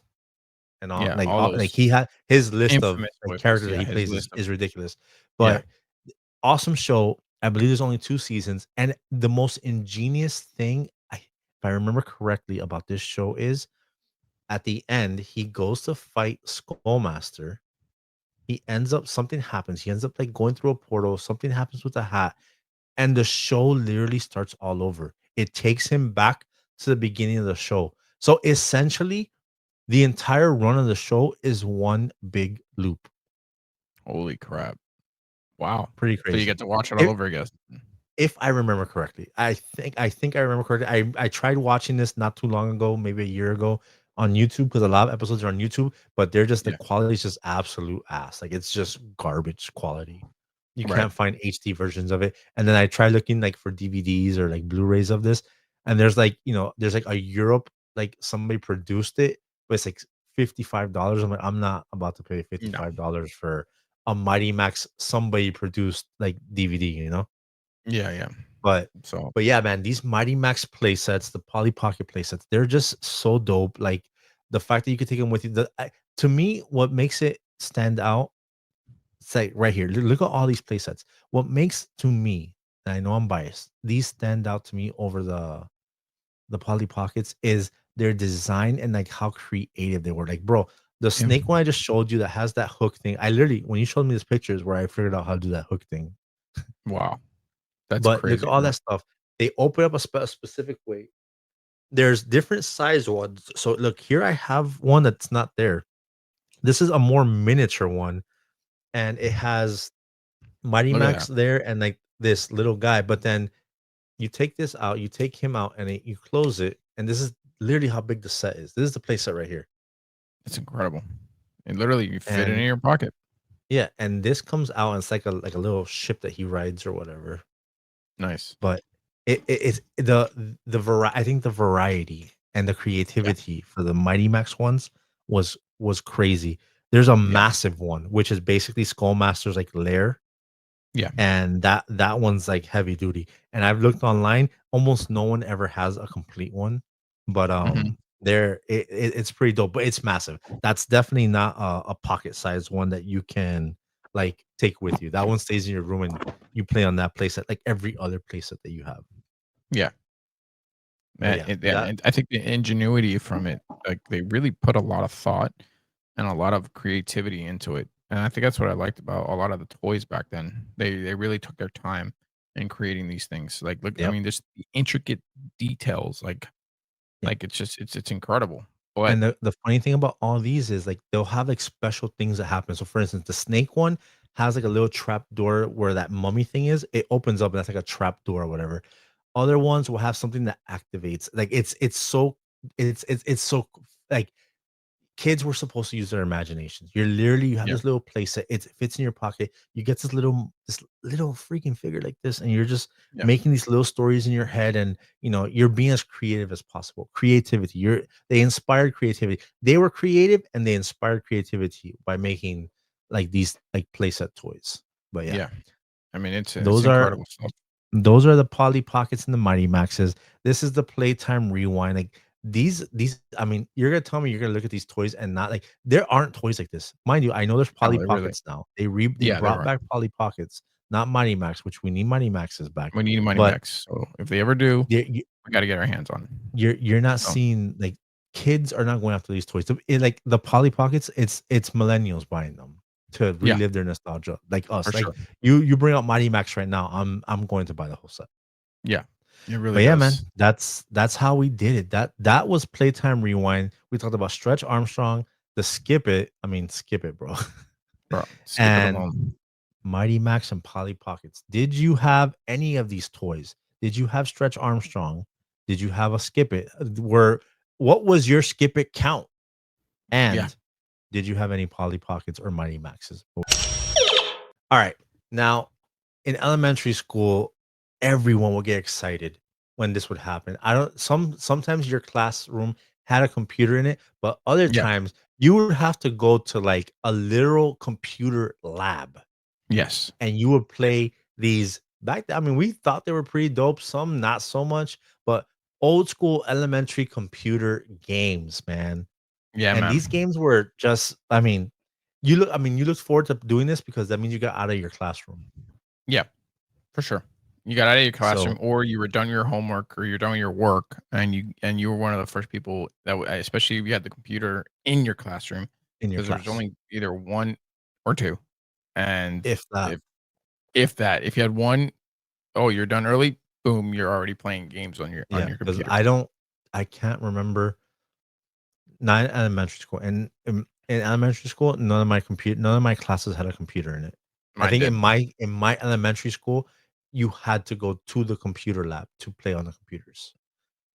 and yeah, all like those he had his list of infamous like voices. characters that Yeah, he his plays list of is ridiculous. yeah. But awesome show. I believe there's only 2 seasons, and the most ingenious thing, if I remember correctly about this show is, at the end, he goes to fight Skullmaster. He ends up something happens. He ends up, like, going through a portal, something happens with the hat, and the show literally starts all over. It takes him back to the beginning of the show. So, essentially, the entire run of the show is one big loop. Holy crap. Wow. Pretty So you crazy. get to watch it all It over again. If I remember correctly. I think I remember correctly. I tried watching this not too long ago, maybe a year ago on YouTube because a lot of episodes are on YouTube, but they're just the Yeah, quality is just absolute ass. Like it's just garbage quality. You right. can't find HD versions of it. And then I tried looking like for DVDs or like Blu-rays of this, and there's like, there's like a Europe, like somebody produced it, but it's like $55. I'm like, I'm not about to pay No. $55 for a Mighty Max somebody produced like DVD. Yeah, yeah. But So but yeah, man, these Mighty Max play sets, the Polly Pocket play sets, they're just so dope. Like the fact that you could take them with you. To me, what makes it stand out, it's like right here. Look at all these play sets. What makes to me, and I know I'm biased, these stand out to me over the Polly Pockets is their design and like how creative they were. Like, bro, the yeah. snake one I just showed you that has that hook thing. I literally, when you showed me this picture, is where I figured out how to do that hook thing. Wow. That's But look crazy, at all bro. that stuff. They open up a specific way. There's different size ones. So look, here I have one that's not there. This is a more miniature one, and it has Mighty Look at Max that. there and like this little guy. But then you take this out, you take him out, and you close it, and this is literally how big the set is. This is the play set right here, It's incredible. And literally, you fit it in and your pocket. yeah, and this comes out, and it's like a little ship that he rides or whatever. Nice. But it's I think the variety and the Yeah. creativity for the Mighty Max ones was crazy. There's a Yeah. massive one, which is basically Skullmaster's like lair, Yeah. and that one's like heavy duty. And I've looked online, almost no one ever has a complete one, but Mhm. it's pretty dope, but it's massive. That's definitely not a pocket sized one that you can like take with you. That one stays in your room and you play on that playset like every other playset that you have. Yeah. But yeah, Yeah, that and I think the ingenuity from it, like, they really put a lot of thought and a lot of creativity into it, and I think that's what I liked about a lot of the toys back then. They really took their time in creating these things. Like, look, I yep. mean, there's the intricate details, Yeah. it's just it's incredible. But And the funny thing about all these is like they'll have like special things that happen. So for instance, the snake one has like a little trap door where that mummy thing is. It opens up and that's like a trap door or whatever. Other ones will have something that activates. Like it's so like kids were supposed to use their imaginations. You have yeah, this little playset. It fits in your pocket. You get this little freaking figure like this, and you're just yeah, making these little stories in your head, and you're being as creative as possible. Creativity. They inspired creativity. They were creative, and they inspired creativity by making like these like playset toys. But yeah, yeah. I mean, it's those are incredible stuff. those are the Polly Pockets and the Mighty Maxes. This is the Playtime Rewind. Like these. I mean, you're gonna tell me you're gonna look at these toys and not like there aren't toys like this, mind you. I know there's No, Polly they really Pockets now. They yeah, there brought are. back Polly Pockets, not Mighty Max, which we need Mighty Maxes back. We need Money But Max, so if they ever do, you, we gotta get our hands on it. you're not So, seeing like kids are not going after these toys. Like the Polly Pockets, it's millennials buying them to yeah, relive their nostalgia, like for us. Like sure. you bring out Mighty Max right now, I'm going to buy the whole set. Yeah, it But really yeah, man, does. that's how we did it. That was Playtime Rewind. We talked about Stretch Armstrong, the Skip It. I mean, Skip It, bro. Bro, skip it And alone. Mighty Max and Polly Pockets. Did you have any of these toys? Did you have Stretch Armstrong? Did you have a Skip It? What was your Skip It count? Yeah, And did you have any Polly Pockets or Mighty Maxes? All right. Now, in elementary school, everyone would get excited when this would happen. I don't sometimes your classroom had a computer in it, but other yeah, times you would have to go to like a literal computer lab yes. and you would play these I mean, we thought they were pretty dope, some not so much, but old school elementary computer games, man. Yeah, And man. these games were just you look forward to doing this because that means you got out of your classroom. Yeah, for sure. You got out of your So classroom or you were done your homework or you're done your work and you were one of the first people that especially if you had the computer in your classroom in your because there was class, only either 1 or 2, and if that. if that, if you had 1, oh, you're done early, boom, you're already playing games on Yeah, your because computer. I can't remember, not in elementary school. And in elementary school, none of my classes had a computer in it. I Mine think did. in my elementary school, you had to go to the computer lab to play on the computers.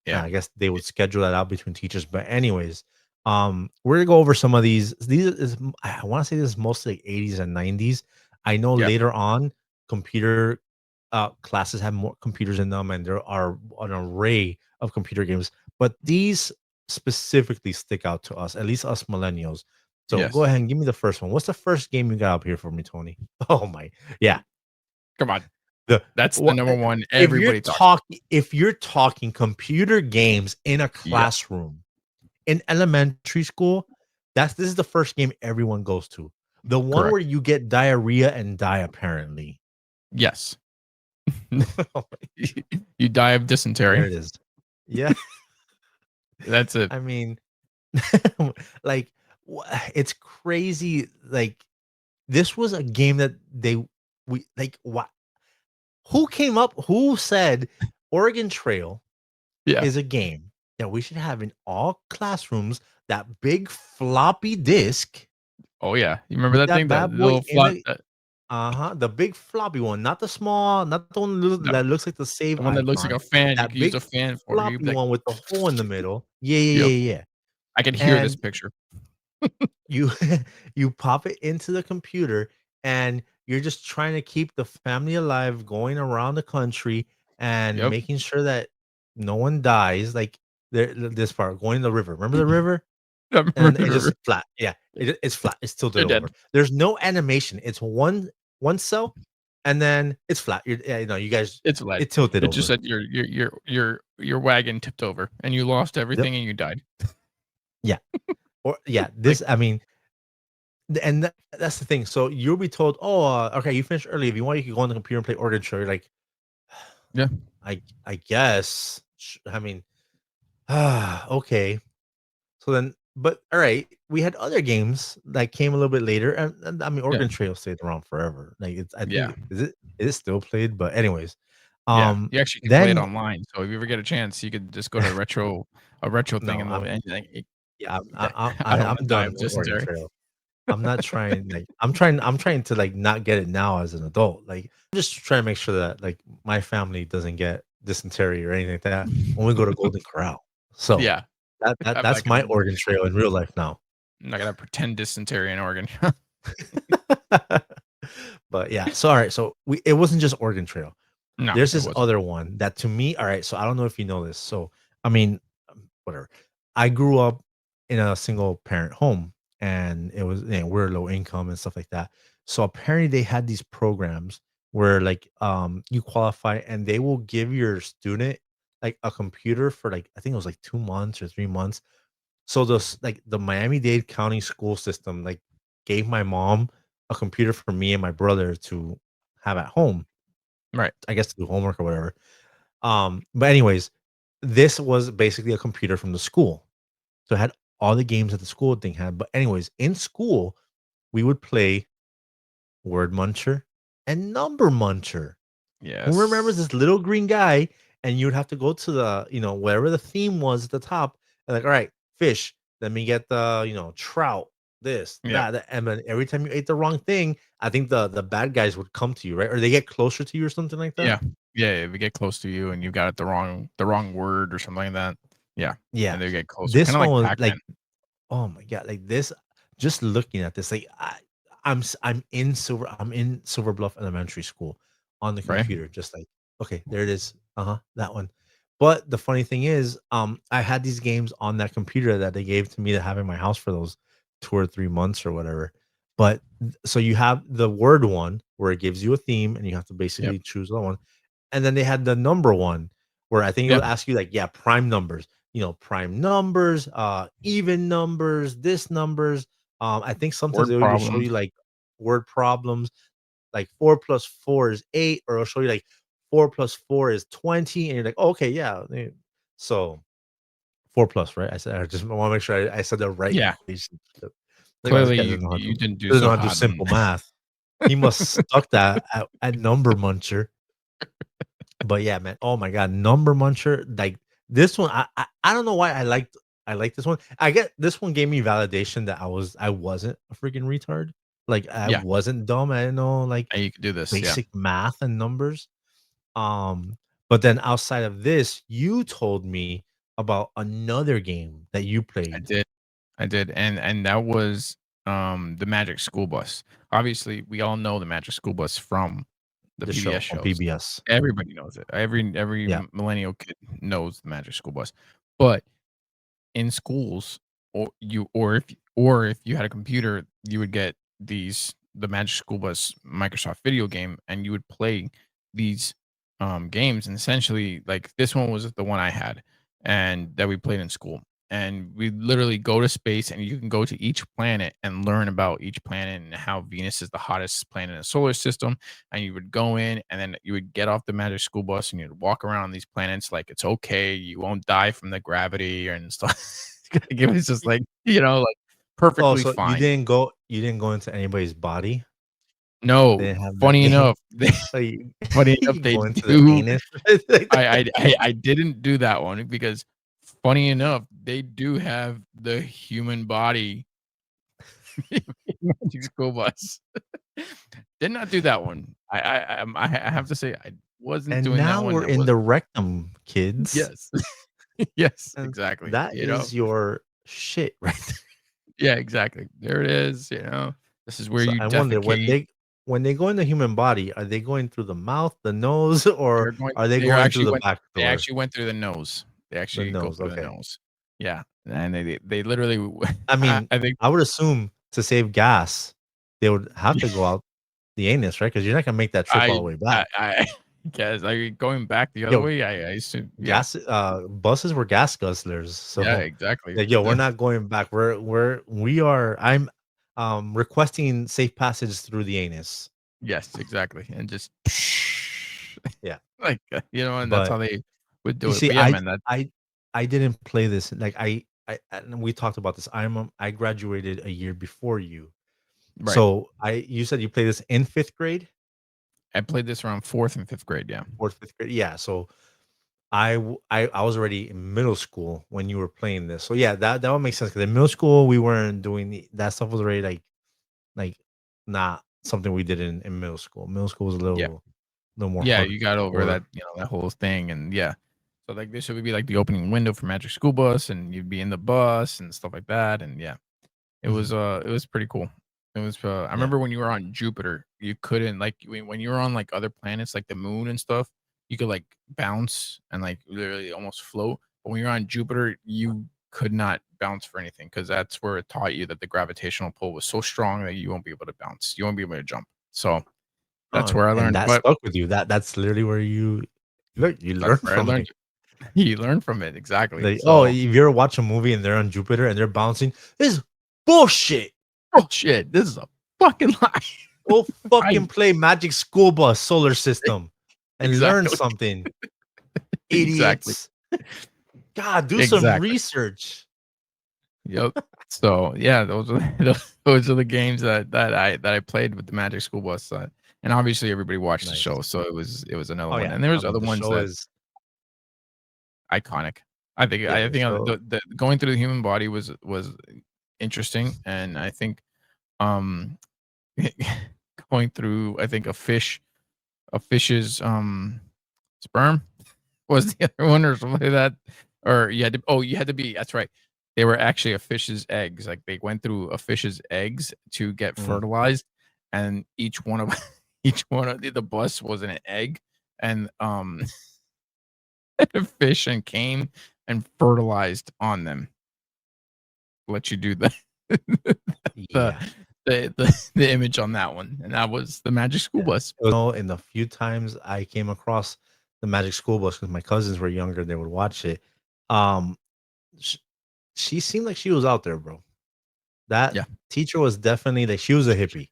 And Yeah. I guess they would schedule that out between teachers. But anyways, we're gonna go over some of these. I want to say this is mostly like 80s and 90s. I know Yeah. later on, computer classes have more computers in them, and there are an array of computer games. But these specifically stick out to us, at least us millennials. So go Yes. ahead and give me the first one. What's the first game you got up here for me, Tony? Oh my, yeah. Come on. The That's the what number 1 everybody talks about. if you're talking computer games in a Yep. classroom in elementary school, this is the first game everyone goes to. The one where Correct. you get diarrhea and die apparently. Yes. You die of There dysentery. it is. Yeah, That's it. I mean, like it's crazy. Like this was a game that we like. What? Who came up? Who said Oregon Trail Yeah. is a game that we should have in all classrooms? That big floppy disk Oh yeah, you remember Put that that thing? The bad boy little in flop, the the big floppy one, not the small, not the one no, that looks like the save the one that looks like icon. a fan. You That could use big a fan for. You'd floppy be like, one with the hole in the middle. Yeah, yeah, yep, yeah, yeah. I can hear this And picture. you you pop it into the computer and you're just trying to keep the family alive going around the country and Yep, making sure that no one dies like this part going to the river, remember the river, I and remember then the it's just river. flat, yeah, it's flat, it's tilted You're over, dead. there's no animation, it's one cell and then it's flat, you're yeah, you guys, It's lead. it tilted It just over. said your wagon tipped over and you lost Yep. everything and you died. Yeah, or yeah, Like, this, I mean, and that's the thing. So you'll be told, "Oh, okay, you finished early. If you want, you can go on the computer and play Oregon Trail." You're like, yeah, I guess. I mean, okay. So then, but all right, we had other games that came a little bit later, and I mean, yeah, Oregon Trail stayed around forever. Like it's, I yeah, think, is it still played? But anyways, yeah. You actually can play it then online. So if you ever get a chance, you could just go to a retro thing no, and, and like, yeah, I don't want I'm to die done of with Oregon dysentery. Trail. I'm not trying, like, I'm trying to, like, not get it now as an adult, like, I'm just trying to make sure that, like, my family doesn't get dysentery or anything like that when we go to Golden Corral. So, Yeah, I'm not that's gonna my Oregon Trail in real life now. I'm not gonna pretend dysentery in Oregon. But, yeah, so, alright, so we it wasn't just Oregon Trail. No, There's it this wasn't. other one that to me, alright, so I don't know if you know this, so, I mean, whatever. I grew up in a single parent home, and it was, we're low income and stuff like that. So apparently they had these programs where like you qualify and they will give your student like a computer for like I think it was like 2 months or 3 months. So this like the Miami-Dade County school system like gave my mom a computer for me and my brother to have at home, Right. I guess to do homework or whatever. But anyways, this was basically a computer from the school. So it had all the games that the school thing had. But anyways, in school, we would play Word Muncher and Number Muncher. Who remembers Yes. this little green guy? And you would have to go to the, wherever the theme was at the top, and like, all right, fish. Let me get the, trout, this, Yep. that. And then every time you ate the wrong thing, I think the bad guys would come to you, right? Or they get closer to you or something like that. Yeah. Yeah, if we get close to you and you got it the wrong word or something like that. Yeah, Yeah. and they get closer, This kinda one like was Pac-Man, like, oh my god, like this just looking at this, like I'm in Silver Bluff Elementary School on the right? computer, just like, okay, there it is. Uh-huh, that one. But the funny thing is, I had these games on that computer that they gave to me to have in my house for those 2 or 3 months or whatever. But so you have the word one where it gives you a theme and you have to Yep. basically choose the one. And then they had the number one where I think it Yeah. would ask you like, yeah, prime numbers, prime numbers, even numbers, this numbers. I think sometimes Word they would even show problems. you like word problems, like 4 plus 4 is 8, or it'll show you like 4 plus 4 is 20, and you're like, oh, okay, yeah. So 4 plus, right? I just want to make sure I said the right Yeah. equation. Like, oh, this Clearly, guy you didn't do doesn't so know how to do hot on simple math. He must stuck that at number muncher. But yeah, man. Oh my god, Number Muncher. Like this one, I don't know why I like this one. I get this one gave me validation that I wasn't a freaking retard. Like I Yeah, wasn't dumb. I didn't know like and you could do this, yeah. basic math and numbers. Um, but then outside of this, you told me about another game that you I played. did, I did, and that was, the Magic School Bus. Obviously, we all know the Magic School Bus from the The PBS show on shows. PBS. Everybody knows it. Every Yeah, millennial kid knows the Magic School Bus. But in schools, or if you had a computer, you would get the Magic School Bus Microsoft video game, and you would play these games. And essentially, like this one was the one I had, and that we played in school. And we literally go to space, and you can go to each planet and learn about each planet and how Venus is the hottest planet in the solar system. And you would go in, and then you would get off the Magic School Bus, and you'd walk around these planets like it's okay, you won't die from the gravity and stuff. Like, it was just like, like oh, perfectly so fine. you didn't go into anybody's body. They No, didn't have that funny game. enough, they Oh, you, funny enough, you they go into the do. anus. Like I didn't do that one because funny enough, they do have the human body Magic School Bus. Did not do that one. I have to say I wasn't And doing that now one. we're That in was the rectum, kids. yes. Yes, And exactly, that is your shit right there. Yeah, exactly. There it is, This is where So you I wonder defecate. when they go in the human body, are they going through the mouth, the nose, or are they going through the back They door? actually went through the nose. They The actually go nose, through the okay. nose. Yeah, and they literally I mean, I think I would assume to save gas, they would have to go out the anus, right? Because you're not gonna make that trip all the way back. I guess, going back the other Yo, way, I assume yeah. gas buses were gas guzzlers, Yeah, so exactly. like, yo, we're not going back. We are I'm requesting safe passage through the anus. Yes, exactly, and just Yeah. like, and that's But how they would you do it. see, But yeah, man, that I didn't play this. Like and we talked about this. I graduated a year before you. right. So you said you played this in fifth grade? I played this around 4th and 5th grade, yeah. Fourth, fifth grade. Yeah. So I was already in middle school when you were playing this. So yeah, that would make sense because in middle school we weren't doing that stuff was already like not something we did in middle school. Middle school was a Yeah. little more Yeah, you got over hardcore. that, that whole thing, and yeah. So, like, this would be, like, the opening window for Magic School Bus, and you'd be in the bus and stuff like that, and yeah. Mhm. It was pretty cool. It was, I Yeah. remember when you were on Jupiter, you couldn't, like, when you were on, like, other planets, like the moon and stuff, you could, like, bounce and, like, literally almost float, but when you're on Jupiter, you could not bounce for anything because that's where it taught you that the gravitational pull was so strong that you won't be able to bounce. You won't be able to jump. So, that's Oh, where I and learned, that but stuck with you. That's literally where you that's learn where I from learned it. You learn from it, exactly. Like, oh, So, if you ever watch a movie and they're on Jupiter and they're bouncing, this is bullshit. oh shit, this is a fucking lie. Go I fucking play Magic School Bus Solar System and learn exactly, something, exactly, idiots. God, do some exactly. research. Yep. So yeah, those are those are the games that I played with the Magic School Bus, and obviously everybody watched the Nice. show, so it was another Oh one, yeah, and there I was mean other the ones show that is iconic. yeah I the think show. the going through the human body was interesting, and I think um going through a fish's sperm was the other one or something like that? Or you had to be that's right. They were actually a fish's eggs. Like they went through a fish's eggs to get Mm. fertilized, and each one of each one of the bus was an egg, and a fish and came and fertilized on them. Let you do the the Yeah. the image on that one, and that was the Magic School Yeah. Bus. In the few times I came across the Magic School Bus because my cousins were younger, they would watch it. Um, sh- she seemed like she was out there, bro. That Yeah, teacher was definitely like she was a hippie.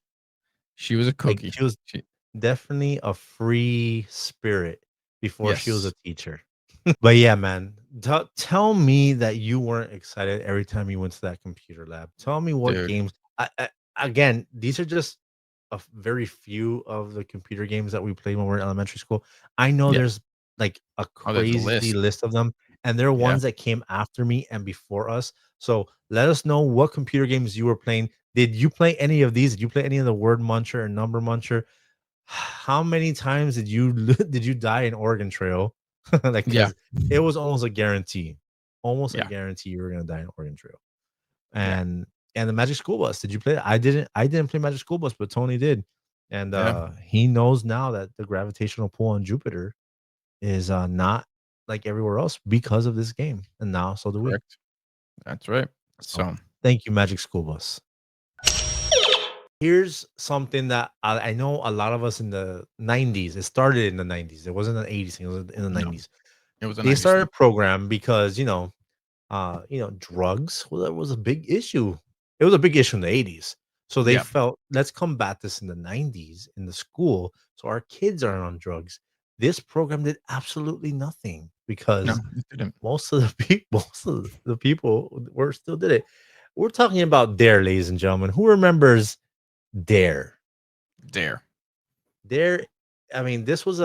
she was a Like cookie. she was She, definitely a free spirit before she was a yes, teacher. But yeah, man, tell me that you weren't excited every time you went to that computer lab. Tell me what dude. games. Again, these are just very few of the computer games that we played when we were in elementary school. I know Yeah. there's like a Oh, there's a crazy list. list of them, and there are Yeah. ones that came after me and before us. So let us know what computer games you were playing. Did you play any of these? Did you play any of the word muncher and number muncher? How many times did you did you die in Oregon Trail? Like, Yeah. because it was almost a Yeah. guarantee you were gonna die in Oregon Trail. Yeah. And the Magic School Bus. Did you play it? I didn't play Magic School Bus, but Tony did. And Yeah. he knows now that the gravitational pull on Jupiter is not like everywhere else because of this game. And now so do we. Correct. That's right. So So, thank you, Magic School Bus. Here's something that I know a lot of us in the 90s. It started in the 90s. It wasn't the 80s, it was in the no, 90s. it was a They 90s started thing. a program because, drugs, well, that was a big issue. It was a big issue in the 80s. So they Yeah. felt, let's combat this in the 90s in the school so our kids aren't on drugs. This program did absolutely nothing No, because it didn't. most of the people, most of the people were still did it. We're talking about D.A.R.E, ladies and gentlemen. Who remembers D.A.R.E? Dare. There, I mean, this was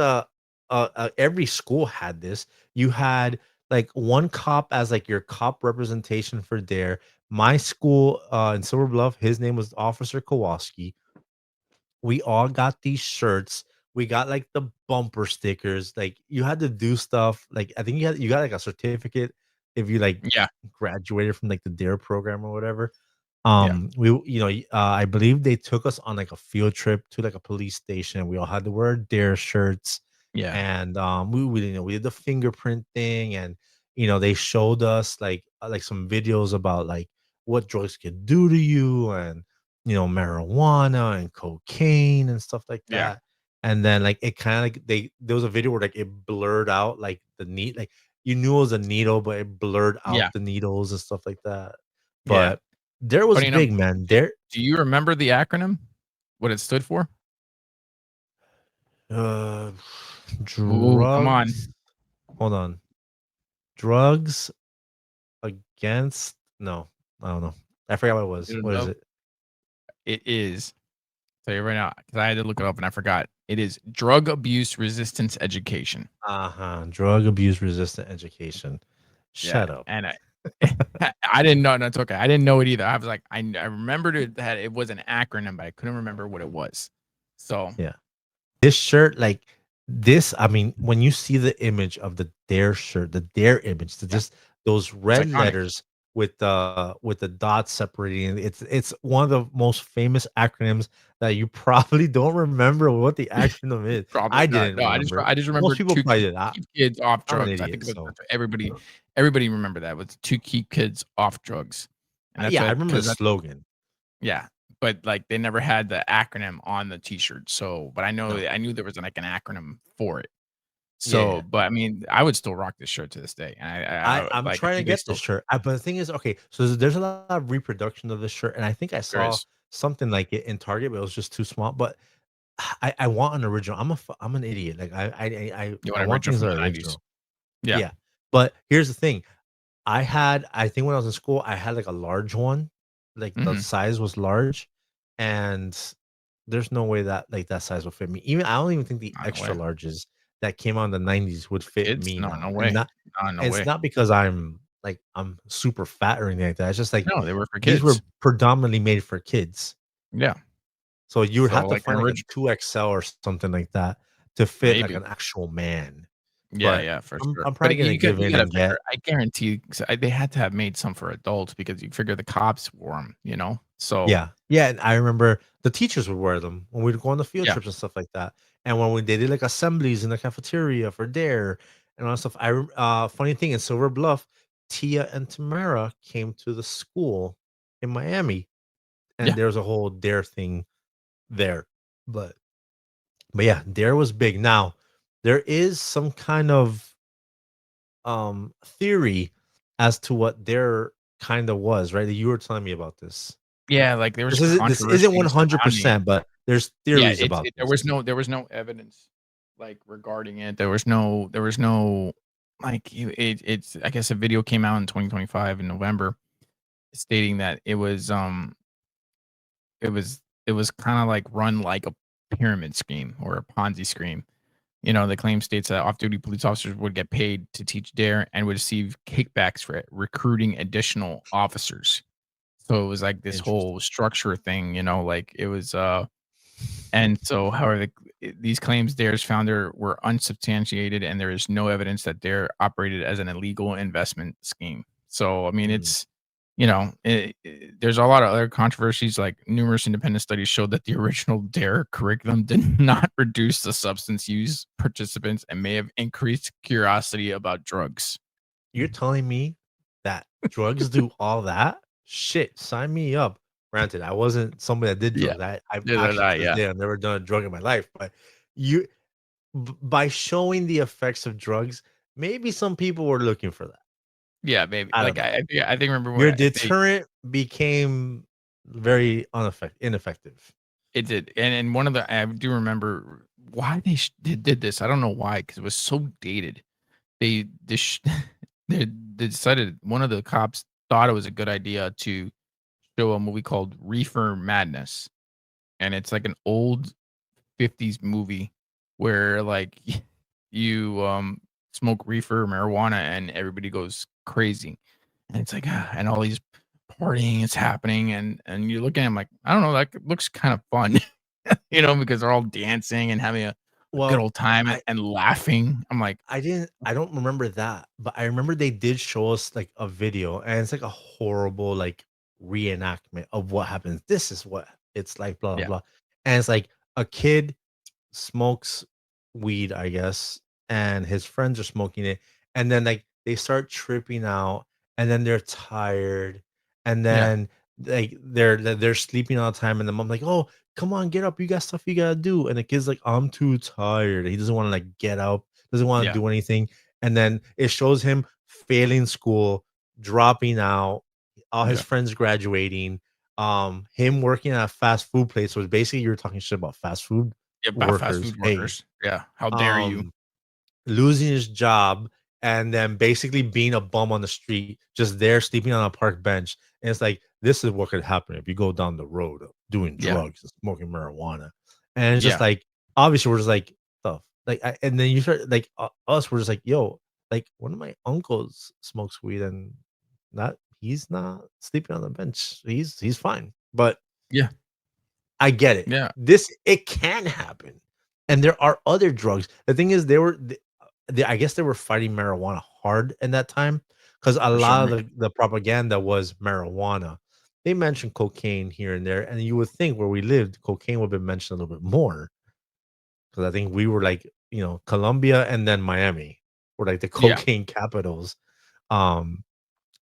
every school had this. You had like one cop as like your cop representation for D.A.R.E. my school in Silver Bluff, his name was Officer Kowalski. We all got these shirts. We got like the bumper stickers. Like you had to do stuff. Like I think you got like a certificate if you like Yeah, graduated from like the D.A.R.E program or whatever. yeah, We I believe they took us on like a field trip to like a police station. We all had to wear D.A.R.E shirts, yeah, and we did the fingerprint thing, and they showed us like some videos about like what drugs could do to you, and marijuana and cocaine and stuff like yeah, that. And then like it kind of like there was a video where like it blurred out like the neat like you knew it was a needle, but it blurred yeah, out the needles and stuff like that. yeah. But there was Funny enough, big, man. do There do you remember the acronym? What it stood for? uh Ooh, come on. drugs. Hold on. Drugs against no, I don't know. I forgot what it was. You don't What is know? it? It is. Tell you right now, because I had to look it up and I forgot. It is drug abuse resistance education. Uh-huh. Drug abuse resistant education. Yeah, Shut up. and I I didn't know. No, it's okay. I didn't know it either. I was like, I remembered it that it was an acronym, but I couldn't remember what it was. So Yeah. This shirt, like this, I mean, when you see the image of the Dare shirt, the Dare image, yeah, just those it's red iconic. letters with the dots separating, it's one of the most famous acronyms that you probably don't remember what the acronym is. Probably I not. didn't No, remember it. I just Most remember people to probably did. keep kids off I'm an drugs. I think idiot, that's so everybody remember that was to keep kids off drugs, and that's yeah, I it remember the because that's slogan. yeah. But like they never had the acronym on the T-shirt. So, but No, I knew there was like an acronym for it. yeah. So, but I mean, I would still rock this shirt to this day, and I'm like I trying to think they get this still shirt, but the thing is, okay, so there's a lot of reproduction of this shirt, and I think I there saw is. something like it in Target, but it was just too small. But I want an original. I'm an idiot. Like You I want want original things from that are the '90s? original. Yeah, Yeah. But here's the thing. I think when I was in school, I had like a large one. Like the mhm, size was large, and there's no way that like that size will fit me. Even I don't even think the not no extra way. larges that came out in the 90s would fit Kids? me No, now. no And way. not No it's way. not because I'm super fat or anything like that. It's just like No, they were for these were kids. predominantly made for kids. Yeah. So you would So have to like an find like a original. 2XL or something like that to fit like Maybe. an actual man. Yeah, But yeah, for I'm sure. I'm But probably gonna give you in gotta and figure get I guarantee 'cause they had to have made some for adults because you figure the cops wore them, you know? So, yeah. Yeah, and I remember the teachers would wear them when we'd go on the field yeah, trips and stuff like that. And when they did like assemblies in the cafeteria for Dare and all that stuff. Funny thing in Silver Bluff, Tia and Tamara came to the school in Miami, yeah, and there was a whole Dare thing there. But but yeah, Dare was big. Now, there is some kind of theory as to what Dare kind of was, right? You were telling me about this. yeah, like, there was This isn't controversy surrounding it. 100%, but there's Yeah, theories about there this. was there was no evidence, like, regarding it. There was no like, you it's I guess a video came out in 2025 in November stating that it was kinda, like, run like a pyramid scheme or a Ponzi scheme. You know, the claim states that off-duty police officers would get paid to teach DARE and would receive kickbacks for recruiting additional officers. So it was like this whole Interesting. structure thing, you know, like it was, and so, however, these claims DARE's founder were unsubstantiated, and there is no evidence that DARE operated as an illegal investment scheme. So, I mean, Mm. it's, you know, there's a lot of other controversies. Like numerous independent studies showed that the original DARE curriculum did not reduce the substance use participants and may have increased curiosity about drugs. You're telling me that drugs do all that? Shit, sign me up. Granted, I wasn't somebody that did Yeah, drugs. I've neither did actually I. to this Yeah, day I've never done a drug in my life, but you by showing the effects of drugs, maybe some people were looking for that. yeah, maybe. I don't Like know. I think remember Your when if they deterrent became very ineffective. it did, and one of the I do remember why they did this. I don't know why because it was so dated. They this they decided one of the cops thought it was a good idea to show a movie called Reefer Madness, and it's like an old '50s movie where like you smoke reefer marijuana and everybody goes crazy, and it's like and all these partying is happening, and you look at him like, I don't know, like, it looks kind of fun, because they're all dancing and having a good Well, old time I and laughing. I'm like, I don't remember that, but I remember they did show us like a video, and it's like a horrible like reenactment of what happens. This is what it's like, blah blah yeah, blah. And it's like a kid smokes weed, I guess, and his friends are smoking it, and then like they start tripping out, and then they're tired, and yeah, then like they're sleeping all the time, and the mom's like, "Oh, come on, get up, you got stuff you gotta do," and the kid's like, "I'm too tired." He doesn't want to like get up, doesn't want to yeah, do anything, and then it shows him failing school, dropping out, all his yeah, friends graduating, him working at a fast food place. So basically, you're talking shit about fast food yeah, about fast workers. food Hey, workers. Yeah, how dare you? um, losing his job and then basically being a bum on the street, just there sleeping on a park bench. And it's like, this is what could happen if you go down the road of doing Yeah, drugs and smoking marijuana. And it's just yeah, like, obviously, we're just like, tough. Like, and then you start like us, we're just like, yo, like one of my uncles smokes weed and not, he's not sleeping on the bench. He's fine. But yeah, I get it. yeah, It can happen, and there are other drugs. The thing is, I guess they were fighting marijuana hard in that time because a for sure, lot of man. the propaganda was marijuana. They mentioned cocaine here and there, and you would think where we lived, cocaine would have been mentioned a little bit more because I think we were like, Colombia and then Miami were like the Yeah, cocaine capitals. Um,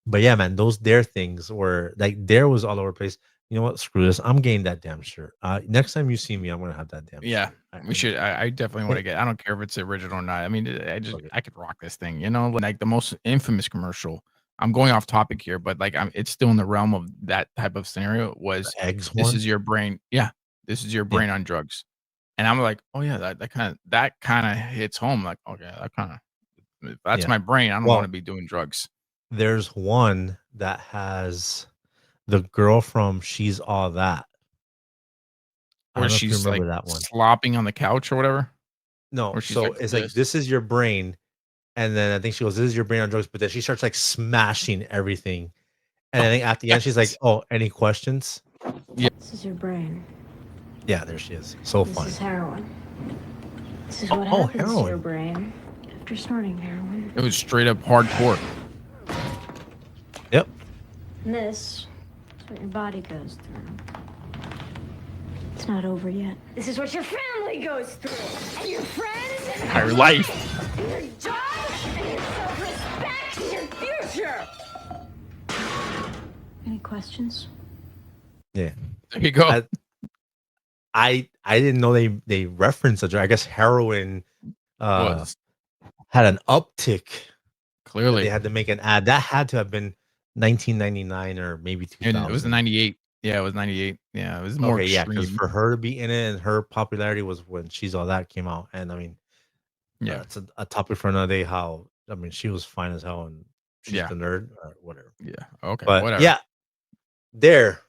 but yeah, man, those dare things were like dare was all over the place. You know what? Screw this. I'm getting that damn shirt. Next time you see me, I'm gonna have that damn yeah, shirt. we should. I definitely want Eh, to get. I don't care if it's original or not. I mean, fuck it. I could rock this thing. Like the most infamous commercial. I'm going off topic here, but like it's still in the realm of that type of scenario. The Was eggs this one. is your brain? Yeah, this is your Yeah, brain on drugs. And I'm like, oh yeah, that kind of hits home. Like, okay, that kind of if that's yeah. my brain. I don't want Well, to be doing drugs. there's one that has the girl from She's All That. I Where don't know if you she's like remember that one. slopping on the couch or whatever. No, Or she's so like it's like this. this is your brain, and then I think she goes, "This is your brain on drugs," but then she starts like smashing everything, and I Oh think at the end she's like, yes. "Oh, any questions?" Yeah. This is your brain. Yeah, there she is. So This funny. is heroin. This is what Oh, happens to your heroin. brain after snorting heroin. It was straight up hardcore. Yep. And this is what your body goes through. It's not over yet. This is what your family goes through. And your friends. Entire life. And your job. And your self-respect. And your future. Any questions? Yeah. There you go. I didn't know they referenced a drug. I guess heroin uh Was had an uptick that they clearly. had to make an ad. That had to have been 1999 or maybe And it was 2000. 98. Yeah, it was 98. Yeah, it was more Okay, yeah, because extreme. for her to be in it and her popularity was when She's All That came out. And I mean, Yeah. it's a topic for another day. How I mean, she was fine as hell and she's Yeah. the nerd or whatever. Yeah. Okay. But Whatever. yeah, there.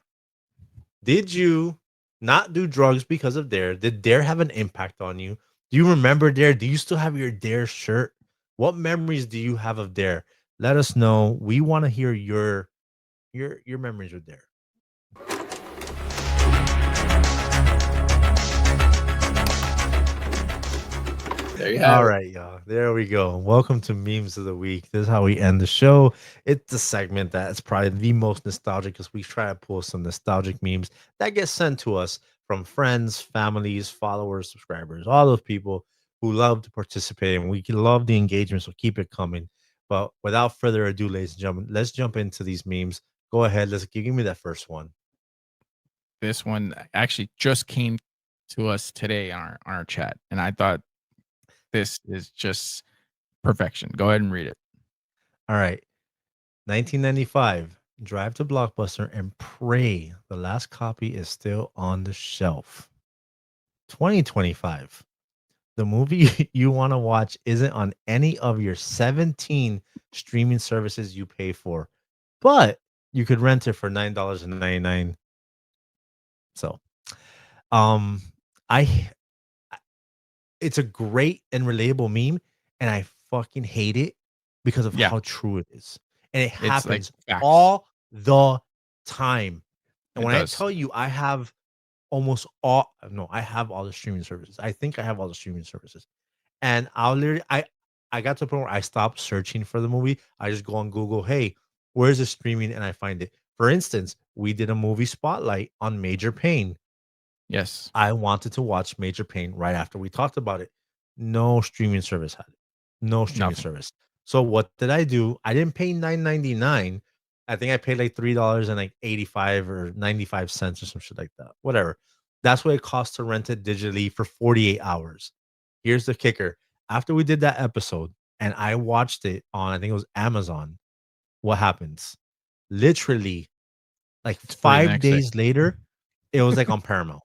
Did you not do drugs because of Dare? Did Dare have an impact on you? Do you remember Dare? Do you still have your Dare shirt? What memories do you have of Dare? Let us know. We want to hear your memories with Dare. There you have All it. right, y'all. There we go. Welcome to Memes of the Week. This is how we end the show. It's the segment that's probably the most nostalgic because we try to pull some nostalgic memes that get sent to us from friends, families, followers, subscribers, all those people who love to participate and we can love the engagement. So keep it coming. But without further ado, ladies and gentlemen, let's jump into these memes. Go ahead. Let's give me that first one. This one actually just came to us today on our chat, and I thought this is just perfection. Go ahead and read it. All right. 1995, drive to Blockbuster and pray the last copy is still on the shelf. 2025, the movie you want to watch isn't on any of your 17 streaming services you pay for, but you could rent it for $9.99. So, um, I it's a great and relatable meme, and I fucking hate it because of Yeah, how true it is. And it it's like happens facts. all the time. And It when I does. tell you I have almost all no, I have all the streaming services. I think I have all the streaming services. And I'll literally I got to the point where I stopped searching for the movie. I just go on Google, hey, where's the streaming? And I find it. For instance, we did a movie spotlight on Major Pain. Yes. I wanted to watch Major Pain right after we talked about it. No streaming service had it. No streaming Nothing. service. So what did I do? I didn't pay $9.99. I think I paid like $3 and like 85 or 95 cents or some shit like that. Whatever. That's what it costs to rent it digitally for 48 hours. Here's the kicker. After we did that episode and I watched it on, I think it was Amazon, what happens? Literally, like It's free the 5 next day. days later, it was like on Paramount.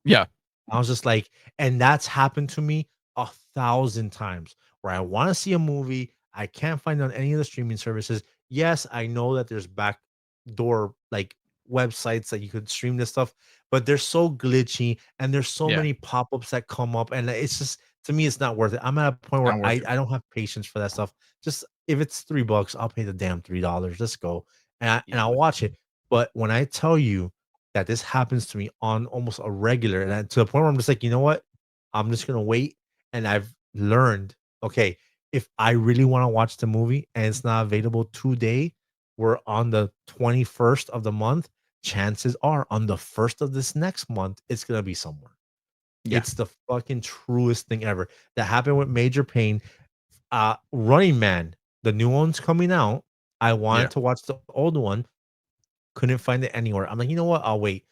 Yeah. I was just like, and that's happened to me 1,000 times where I want to see a movie. I can't find it on any of the streaming services. Yes, I know that there's backdoor like websites that you could stream this stuff, but they're so glitchy and there's so Yeah. many pop-ups that come up. And it's just to me, it's not worth it. I'm at a point where Not worth it. I don't have patience for that stuff. Just if it's $3, I'll pay the damn $3. Let's go. And Yeah. I'll watch it. But when I tell you that this happens to me on almost a regular, and to the point where I'm just like, you know what? I'm just gonna wait. And I've learned, okay, if I really want to watch the movie and it's not available today, we're on the 21st of the month. Chances are on the first of this next month, it's gonna be somewhere. Yeah. It's the fucking truest thing ever. That happened with Major Pain. Running Man, the new one's coming out. I wanted Yeah. to watch the old one, couldn't find it anywhere. I'm like, you know what? I'll wait.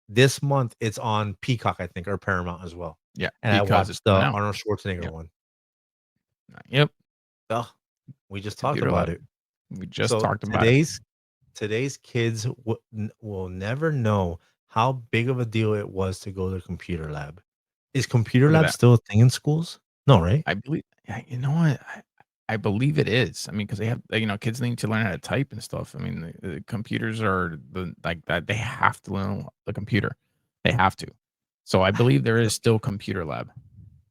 This month it's on Peacock, I think, or Paramount as well. Yeah. And I Because it's watched the coming out. Arnold Schwarzenegger Yep. one. Yep. Ugh, we just talked Computer about lab. it. We just So talked about it. today's kids will never know how big of a deal it was to go to computer lab. Is computer Look at lab that. still a thing in schools? No, right? I believe. Yeah, you know what? I believe it is. I mean, because they have, kids need to learn how to type and stuff. I mean, the computers are like that. They have to learn the computer. They have to. So I believe there is still computer lab.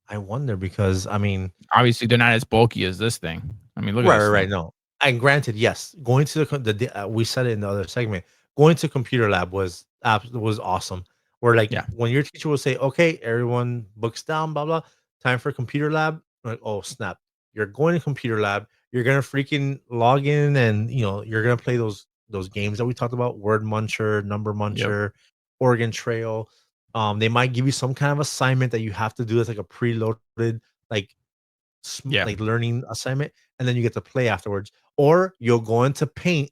I wonder because I mean, Obviously, they're not as bulky as this thing. I mean, look at right, this right, right. thing. No, and granted, yes, going to we said it in the other segment. Going to computer lab was awesome. Where like Yeah. when your teacher will say, "Okay, everyone books down, blah blah, time for computer lab." I'm like, oh snap! You're going to computer lab. You're gonna freaking log in, and you're gonna play those games that we talked about: word muncher, number Yep. muncher, Oregon Trail. They might give you some kind of assignment that you have to do. That's like a preloaded like Yeah. like learning assignment, and then you get to play afterwards. Or you'll go into paint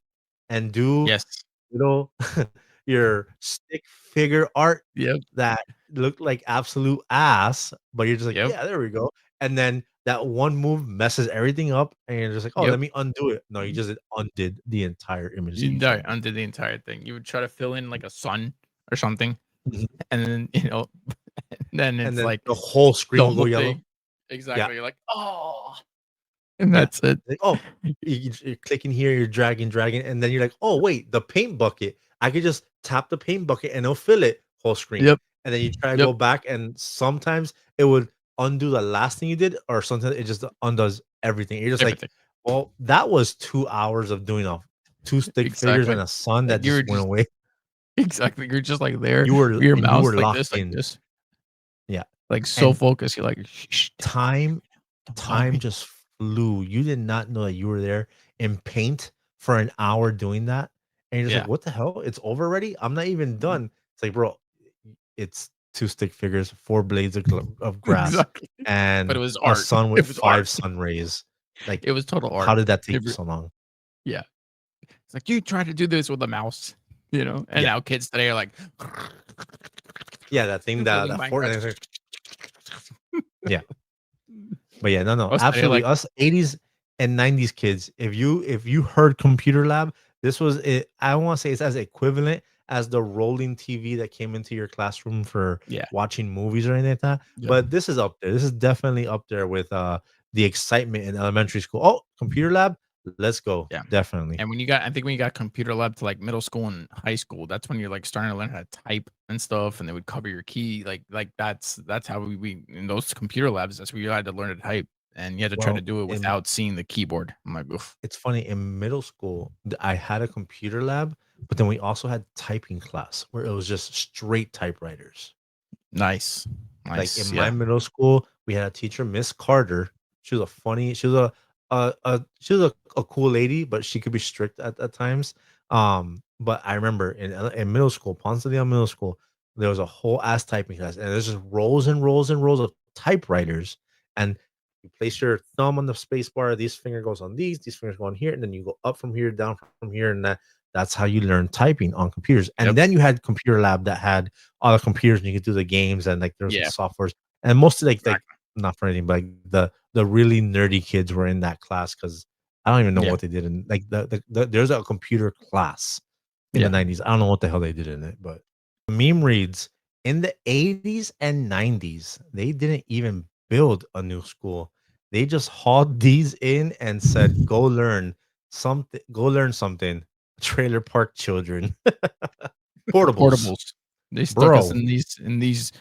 and do Yes. little your stick figure art Yep. that look like absolute ass, but you're just like, Yep. yeah, there we go. And then that one move messes everything up, and you're just like, oh, let Yep. me undo it. No, you just undid the entire image that You you die tried to undid the entire thing. You would try to fill in like a sun or something, do. Mhm. and then then And it's then like the whole screen the will go whole yellow. thing. Yeah, Exactly. You're like, oh, and yeah. that's it. Like, oh, you're clicking here, you're dragging, and then you're like, oh wait, the paint bucket. I could just tap the paint bucket and it'll fill it whole screen. Yep. And then you try to Yep. go back, and sometimes it would undo the last thing you did, or sometimes it just undoes everything. You're just like, Everything. well, that was 2 hours of doing a two stick figures Exactly. and a sun Like that you were just went just away. exactly. You're just like there You were with your and you mouse were like locked this, in. Yeah. like so And focused. You're like, shh, time don't bother time me. just flew. You did not know that you were there in paint for an hour doing that. And you're just Yeah. like, what the hell? It's over already? I'm not even done. It's like, bro, it's two stick figures, four blades of grass, Exactly. But it and was a art. sun It with was art. 5 sun rays. Like, It was total how art. did that take It you re- so long? yeah. It's like you try to do this with a mouse, and Yeah. now kids today are like, Yeah, that thing that building that Minecraft. yeah. But yeah, no, Us today, absolutely. like, Us 80s and 90s kids, if you heard computer lab, this was it. I want to say it's as equivalent as the rolling TV that came into your classroom for yeah, watching movies or anything like that. yep, But this is up there. This is definitely up there with the excitement in elementary school. Oh, computer lab, let's go. yeah. Definitely. And I think when you got computer lab to like middle school and high school, that's when you're like starting to learn how to type and stuff, and they would cover your key. Like that's how we in those computer labs. That's where you had to learn to type. and you had to try to Well, do it in without seeing the keyboard. I'm like, oof, it's funny, in middle school, I had a computer lab, but then we also had typing class where it was just straight typewriters. nice, Like in nice, my yeah, middle school, we had a teacher, Miss Carter. She was a cool lady, but she could be strict at times. But I remember in middle school, Ponce de Leon Middle School, there was a whole ass typing class, and there's just rows and rows and rows of typewriters, and you place your thumb on the space bar. This finger goes on these fingers go on here, and then you go up from here, down from here, and that's how you learn typing on computers. And yep, then you had computer lab that had all the computers, and you could do the games, and like there was like yeah, softwares, and mostly like exactly, not for anything, but like the really nerdy kids were in that class because I don't even know yeah, what they did in like there's a computer class in the yeah. 90s. I don't know what the hell they did in it, but meme reads in the 80s and 90s, they didn't even build a new school. They just hauled these in and said, go learn something. Trailer park children. The Portables. portables. They stuck us Bro. in these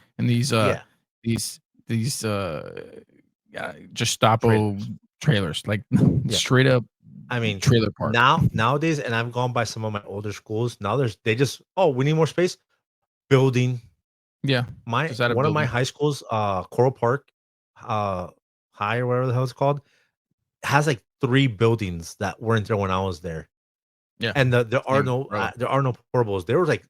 Yeah. these these Gestapo Trailers. trailers, like Yeah. straight up I mean, trailer park. nowadays, and I've gone by some of my older schools. Now they just, oh, we need more space. Building. Yeah, My just out of one of my building. high schools, Coral Park, uh, High or whatever the hell it's called, has like 3 buildings that weren't there when I was there, Yeah, and same, bro. there are no portables. There was like,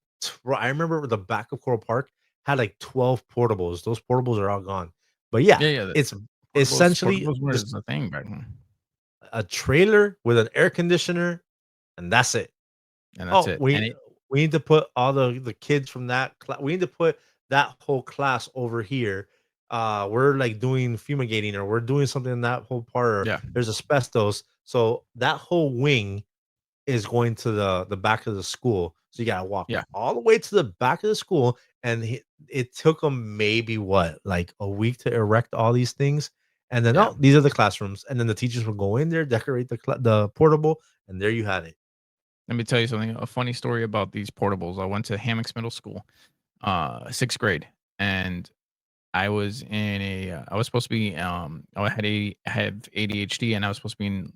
I remember the back of Coral Park had like 12 portables. Those portables are all gone. But yeah, Yeah, yeah. it's essentially Portables just was a thing back then, a trailer with an air conditioner, and that's it. and that's Oh, it. And it, we need to put all the kids from that class. We need to put that whole class over here. We're like doing fumigating, or we're doing something in that whole part, or yeah, there's asbestos. So that whole wing is going to the back of the school. So you gotta walk yeah, all the way to the back of the school, and it took them maybe what, like a week to erect all these things. And then, yeah. oh, these are the classrooms, and then the teachers will go in there, decorate the portable, and there you had it. Let me tell you something. A funny story about these portables. I went to Hammocks Middle School, 6th grade, and I was in I was supposed to be, I have ADHD, and I was supposed to be in,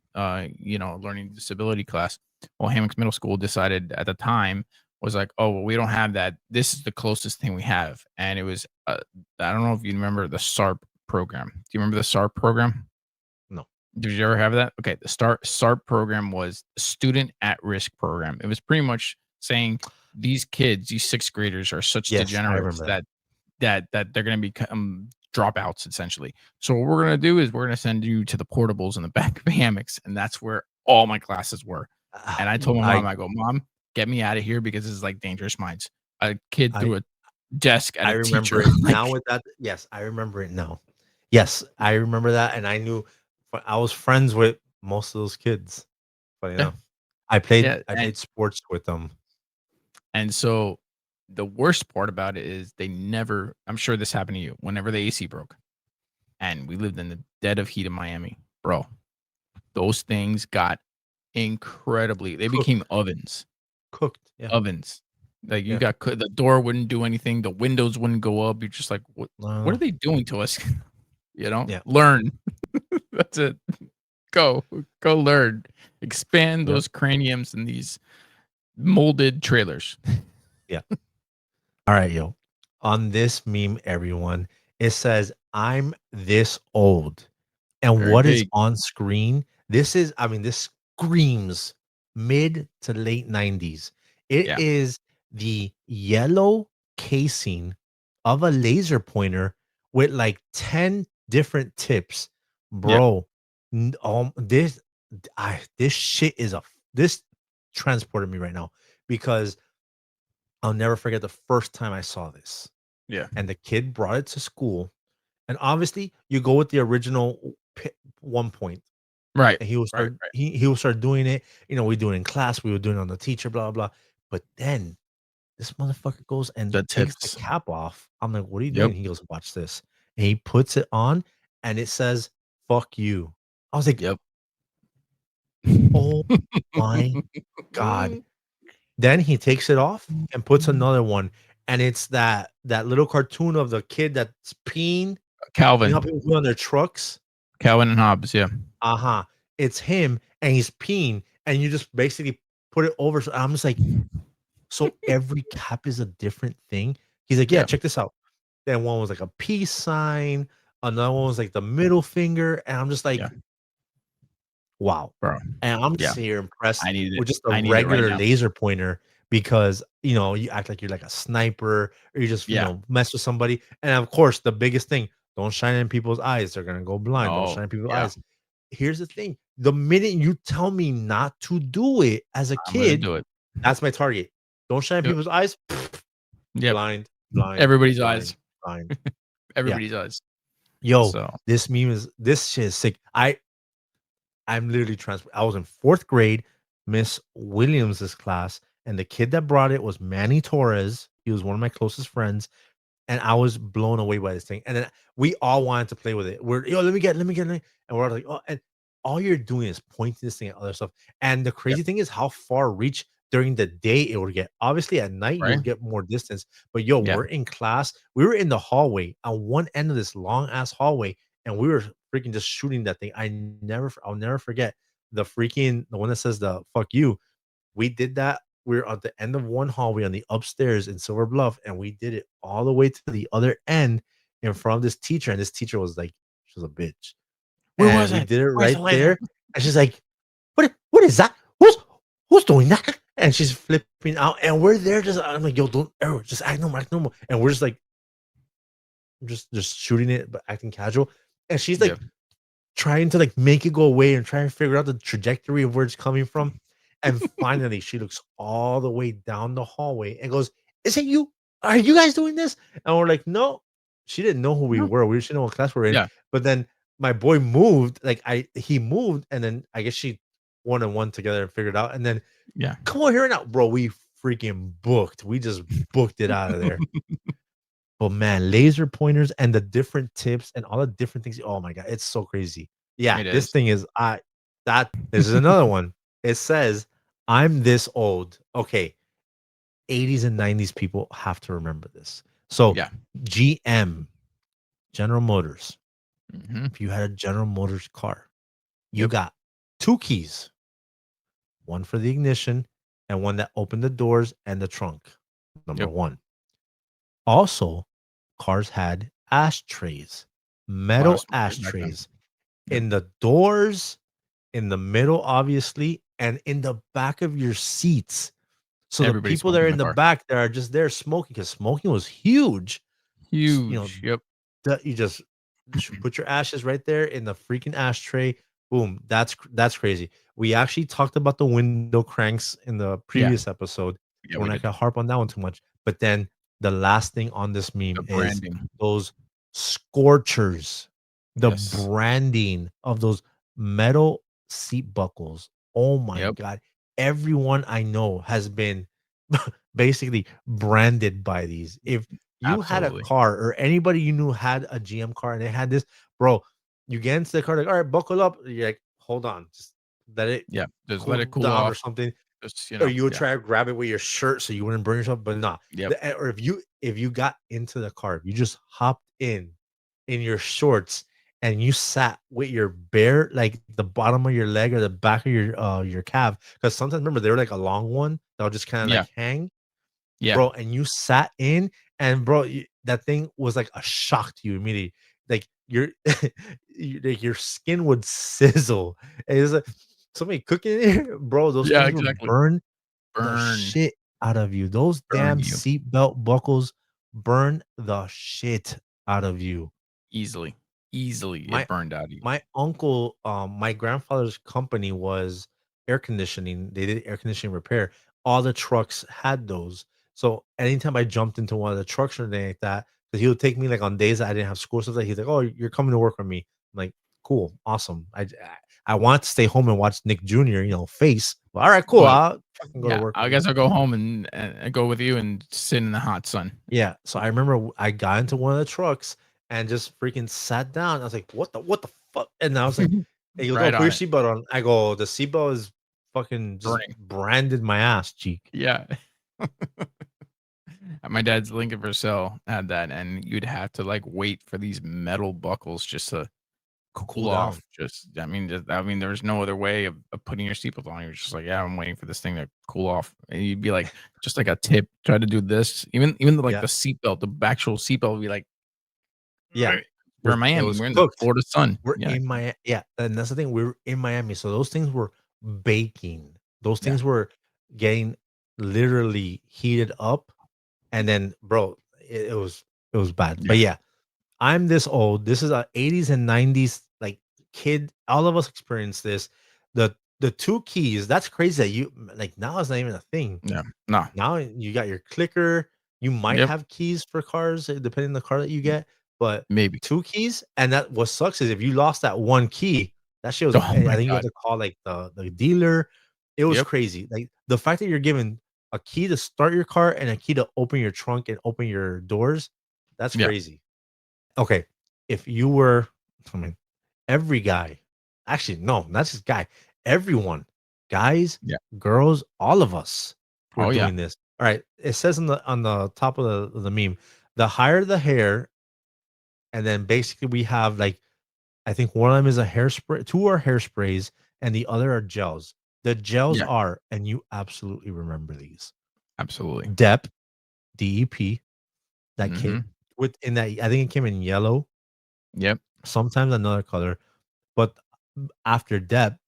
learning disability class. Well, Hammocks Middle School decided at the time, was like, oh, well, we don't have that. This is the closest thing we have. And it was, I don't know if you remember the SARP program. Do you remember the SARP program? No. Did you ever have that? Okay. The SARP program was Student at Risk program. It was pretty much saying these kids, these 6th graders are such Yes, I degenerates remember that. that they're going to become dropouts essentially. So what we're going to do is we're going to send you to the portables in the back of hammocks, and that's where all my classes were. And I told my mom, I I go, Mom, get me out of here because this is like dangerous minds. A kid I threw a desk at I a remember teacher. it Like, now with that. Yes, I remember it now. Yes, I remember that, and I knew I was friends with most of those kids. Funny yeah, enough, I played yeah, I played sports with them. and so the worst part about it is they never. I'm sure this happened to you. Whenever the AC broke, and we lived in the dead of heat of Miami, bro, those things got incredibly. They became Cooked, ovens. cooked. Yeah, Ovens. Like, you yeah. got the door wouldn't do anything, the windows wouldn't go up, you're just like, "What are they doing to us?" You know? Yeah, Learn. That's it. Go. Go learn. Expand yep, those craniums in these molded trailers. yeah. All right, yo. On this meme, everyone, it says, "I'm this old." And Very what is big. on screen? I mean, this screams mid to late 90s. It Yeah. is the yellow casing of a laser pointer with like 10 different tips. Yep. Bro, this shit this transported me right now because I'll never forget the first time I saw this. Yeah. And the kid brought it to school, and obviously you go with the original 1 point, Right. and he will Right, start right. he will start doing it. We do it in class, we were doing it on the teacher, blah blah blah. But then this motherfucker goes and The takes the tips. cap off. I'm like, "What are you Yep. doing?" He goes, "Watch this." And he puts it on, and it says, "Fuck you." I was like, Yep. "Oh my god." Then he takes it off and puts another one, and it's that little cartoon of the kid that's peeing. You know how Calvin. people do on their trucks? Calvin and Hobbes, yeah. It's him, and he's peeing, and you just basically put it over. So I'm just like, so every cap is a different thing. He's like, yeah, Yeah. check this out. Then one was like a peace sign, another one was like the middle finger, and I'm just like, Yeah. wow. Bro. And I'm Yeah. just here impressed I need it. with just a I need it right regular now. laser pointer because you act like you're like a sniper or you just Yeah. mess with somebody. And of course, the biggest thing, don't shine in people's eyes. They're gonna go blind. Don't Oh, shine in people's yeah. eyes. Here's the thing: the minute you tell me not to do it as a I'm gonna kid, do it. that's my target. Don't shine in Yep. people's eyes. Yep. Blind, Everybody's blind, eyes. blind. Yeah. Everybody's eyes. Yo, So this shit is sick. I'm literally I was in 4th grade, Miss Williams's class, and the kid that brought it was Manny Torres. He was one of my closest friends, and I was blown away by this thing. And then we all wanted to play with it. We're let me get, and we're all like, oh, and all you're doing is pointing this thing at other stuff. And the yep. crazy thing is how far reach during the day it would get. Obviously, at night you Right. would get more distance. But yo, Yeah. we're in class. We were in the hallway on one end of this long ass hallway, and we were freaking just shooting that thing. I'll never forget the one that says the fuck you. We did that. We are at the end of one hallway on the upstairs in Silver Bluff, and we did it all the way to the other end in front of this teacher. And this teacher was like, she was a bitch. Where And was we it? did it Where's right the laser? there. And she's like, what is that? Who's doing that? And she's flipping out. And we're there just I'm like, yo, don't ever just act normal. And we're just like just shooting it, but acting casual. And she's like Yeah. trying to like make it go away and trying to figure out the trajectory of where it's coming from. And finally, she looks all the way down the hallway and goes, "Is it you? Are you guys doing this?" And we're like, "No." She didn't know who we No. were. We didn't know what class we're in. Yeah. But then my boy moved, he moved, and then I guess she one and one together and figured it out. And then Yeah. come on here now, bro. We freaking booked. We just booked it out of there. But man, laser pointers and the different tips and all the different things. Oh my god, it's so crazy. Yeah, It this is. thing is this is another one. It says, I'm this old. Okay. 80s and 90s people have to remember this. So Yeah. GM, General Motors. Mhm. If you had a General Motors car, you Yep. got 2 keys. One for the ignition and one that opened the doors and the trunk. Number Yep. 1. Also, cars had ashtrays, A lot of metal smokers back then. ashtrays Yep. in the doors, in the middle, obviously, and in the back of your seats. So the Everybody people smoked that are in in the the car. back that are just there smoking because smoking was huge. Huge. Yep. That you just put your ashes right there in the freaking ashtray. Boom. That's crazy. We actually talked about the window cranks in the Yeah. previous episode. Yeah, We're we not did. gonna harp on that one too much. But then the last thing on this The meme is branding. those scorchers, the Yes. branding of those metal seat buckles. Oh my Yep. god. Everyone I know has been basically branded by these. If you had a Absolutely. car or anybody you knew had a GM car and they had this, bro, you get into the car like, all right, buckle up. You're like, hold on, just let it Yeah. Just let cool it cool down or off. something. Just, Or you would yeah. try to grab it with your shirt so you wouldn't burn yourself, but nah. Yep. Or if you got into the car, if you just hopped in your shorts and you sat with your bare like the bottom of your leg or the back of your calf, because sometimes remember they were like a long one that'll just kind of Yeah. like hang, Yeah. bro, and you sat in and bro, that thing was like a shock to you immediately. Like your like your skin would sizzle. And it's like somebody cooking in here, bro. Those Yeah, things would exactly. burn the Burn. shit out of you. Those Burn damn you seatbelt buckles burn the shit out of you. easily. Easily My it burned out of you. my uncle, my grandfather's company was air conditioning. They did air conditioning repair. All the trucks had those. So anytime I jumped into one of the trucks or anything like that, because he would take me like on days that I didn't have school stuff, like he's like, "Oh, you're coming to work with me." I'm like, "Cool, awesome." I want to stay home and watch Nick Jr. Face. Well, all right, cool. Well, I'll fucking go to yeah, work I with you. guess I'll go home and go with you and sit in the hot sun. Yeah. So I remember I got into one of the trucks and just freaking sat down. I was like, what the fuck? And I was like, hey, he goes, oh, Right put your on it. seatbelt on. I go, the seatbelt is fucking just Burning. branded my ass cheek. Yeah. My dad's Lincoln for sale had that, and you'd have to like wait for these metal buckles just to cool off. Just I mean, there's no other way of putting your seatbelt on. You're just like, yeah, I'm waiting for this thing to cool off. And you'd be like, just like a tip, try to do this. Even like Yeah. the seatbelt, the actual seatbelt would be like, Yeah. we're in It Miami. was We're in the cooked. Florida sun. We're Yeah. in Miami. Yeah, and that's the thing. We were in Miami, so those things were baking. Those Yeah. things were getting literally heated up, and then, bro, it was bad. Yeah. But yeah, I'm this old. This is a 80s and 90s like kid. All of us experienced this. The two keys. That's crazy that you like now it's not even a thing. Yeah. No. Now you got your clicker. You might Yep. have keys for cars, depending on the car that you get, but Maybe. 2 keys, and that what sucks is if you lost that 1 key, that shit was Oh I my think you have god. to call, like, the dealer. It was Yep. crazy. Like, the fact that you're given a key to start your car and a key to open your trunk and open your doors, that's Yeah. crazy. Okay, if you were I mean, every guy actually, no, not just guy, everyone, guys, Yeah. girls, all of us were Oh yeah. doing this. Alright, it says on the top of the meme, the higher the hair, and then basically we have, like, I think one of them is a hairspray 2 are hairsprays, and the other are gels. The gels Yeah. are and you absolutely remember these, Absolutely. DEP, DEP, that Mm-hmm. came in that I think it came in yellow, Yep. sometimes another color, but after DEP,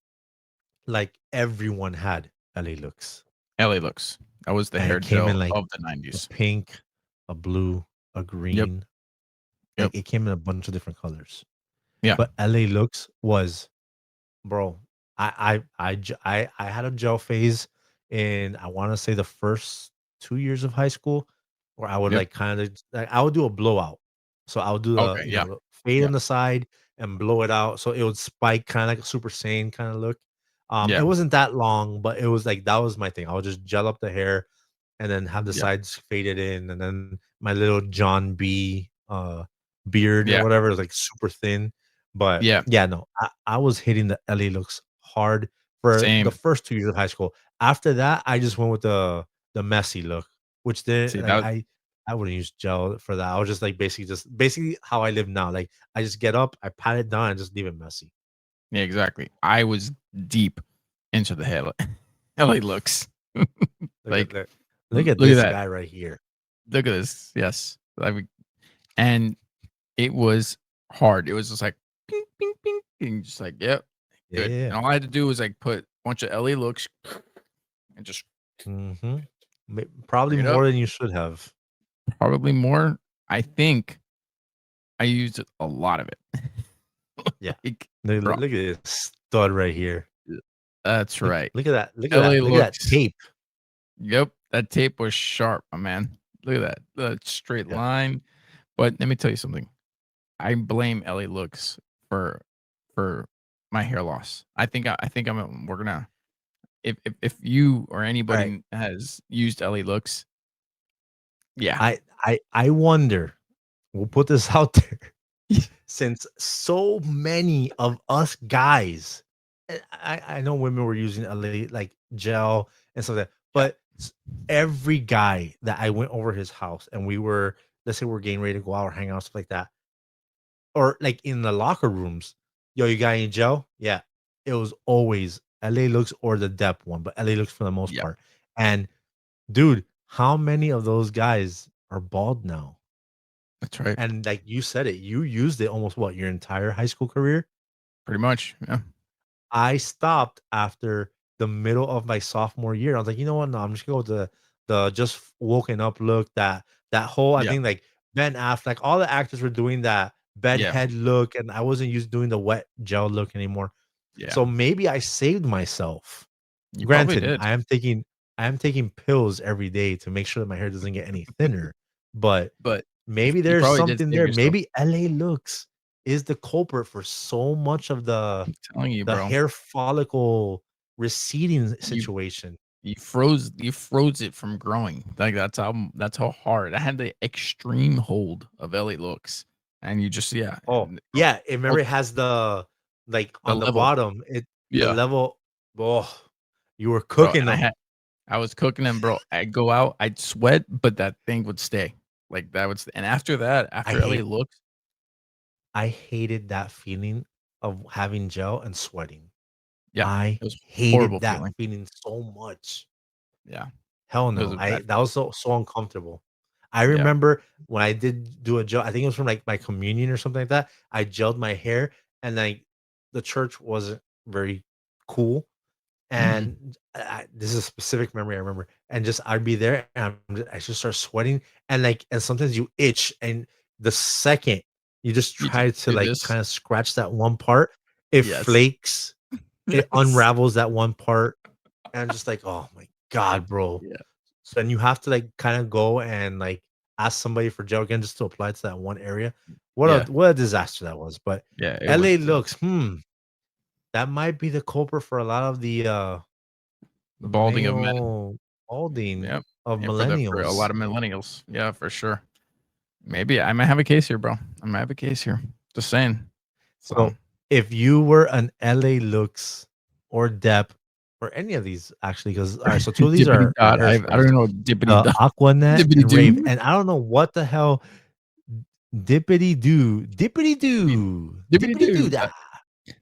like, everyone had LA Looks, LA looks. That was the and hair it came in, gel like, of the a 90s. pink, a blue, a Yep. green, Yep. like, it came in a bunch of different colors, Yeah. but LA Looks was bro, I had a gel phase in I wanna say the first 2 years of high school where I would, Yep. like, kinda like, I would do a blowout. So, I would do the, Okay. Yeah. the fade Yeah. on the side and blow it out, so it would spike kinda like a Super Saiyan kinda look. It Yeah. wasn't that long, but it was, like, that was my thing. I would just gel up the hair and then have the Yeah. sides faded in, and then my little John B, beard or Yeah. whatever is, like, super thin. But Yeah. yeah, no, I was hitting the LA looks hard for the Same. first 2 years of high school. After that, I just went with the messy look, which See didn't like, that. I wouldn't use gel for that. I was just, like, basically how I live now. Like, I just get up, I pat it down, and just leave it messy. Yeah. Exactly. I was deep into the hair. LA looks. Look at Like, that. Look at look at this that. guy right here. Look at this. Yes. I mean, and it was hard. It was just like ping, ping, ping, ping, just like, yep, Yeah, good. yeah, And yeah. all I had to do was like put a bunch of LA looks and just Mhm. Probably bring it up. more than you should have. Probably more. I think I used a lot of it. Yeah. Like, Look bro, look at this stud right here. that's right. Look at that. Look at LA that. Look at that looks. tape. Yep, that tape was sharp, my man. Look at that. The straight Yeah. line. But let me tell you something. I blame LA looks for for my hair loss. I think we're gonna if you or Alright. anybody has used LA looks, yeah. I wonder, we'll put this out there, since so many of us guys, and I know women were using LA like gel and stuff like that, Yeah. but every guy that I went over his house and we were, let's say we're getting ready to go out or hang out, stuff like that, or like in the locker rooms, yo, you got any gel? Yeah. It was always LA looks or the depth one, but LA looks for the most Yep. part. And dude, how many of those guys are bald now? That's right. And like you said it, you used it almost what, your entire high school career? Pretty much. Yeah. I stopped after the middle of my sophomore year. I was like, you know what? No, I'm just gonna go with the just woken up look. That whole I Yeah. think like Ben Affleck, all the actors were doing that Yeah. bedhead look, and I wasn't used doing the wet gel look anymore. Yeah. So maybe I saved myself. You probably Granted, did. I am taking pills every day to make sure that my hair doesn't get any thinner, but But maybe you there's probably did something save there. yourself. Maybe LA looks is the culprit for so much of I'm telling you, the bro. hair follicle receding You situation. you froze it from growing. Like that's how hard. I had the extreme hold of LA looks. And you just yeah. Oh, yeah, remember Oh, it has the like, the on the level. bottom, the Yeah. level oh, you were Bro, cooking and them. I was cooking them, bro. I'd go out, I'd sweat, but that thing would stay. Like that would and after that, I after LA hate looks, I hated that feeling of having gel and sweating. Yeah, I it was hated horrible that feeling. feeling so much. Yeah, Hell it was no. a I bad That feeling. was so uncomfortable. I Yeah. remember when I did do a gel, I think it was from like my communion or something like that. I gelled my hair and like the church wasn't very cool. Mhm. And this is a specific memory I remember. And just I'd be there and I just start sweating and like and sometimes you itch and the second you just You just try to do like this. kind of scratch that one part, it Yes. flakes, it Yes. unravels that one part, and I'm just like, "Oh my god, bro." Yeah. So then you have to like kind of go and like ask somebody for gel again just to apply it to that one area. Yeah. What a disaster that was. But Yeah, LA looks, that might be the culprit for a lot of the balding of men. male balding Yep. of Yeah, for a lot millennials. of millennials. Yeah, for sure. Maybe I might have a case here, bro. I might have a case here. Just saying. So So if you were an LA looks or Depp or any of these actually, because all right, so two of these dippity are dot. I hairsprays, don't know dippity the dot. Aquanet Dippity and Rave, doo. and I don't know what the hell Dippity dippity doo doo. da,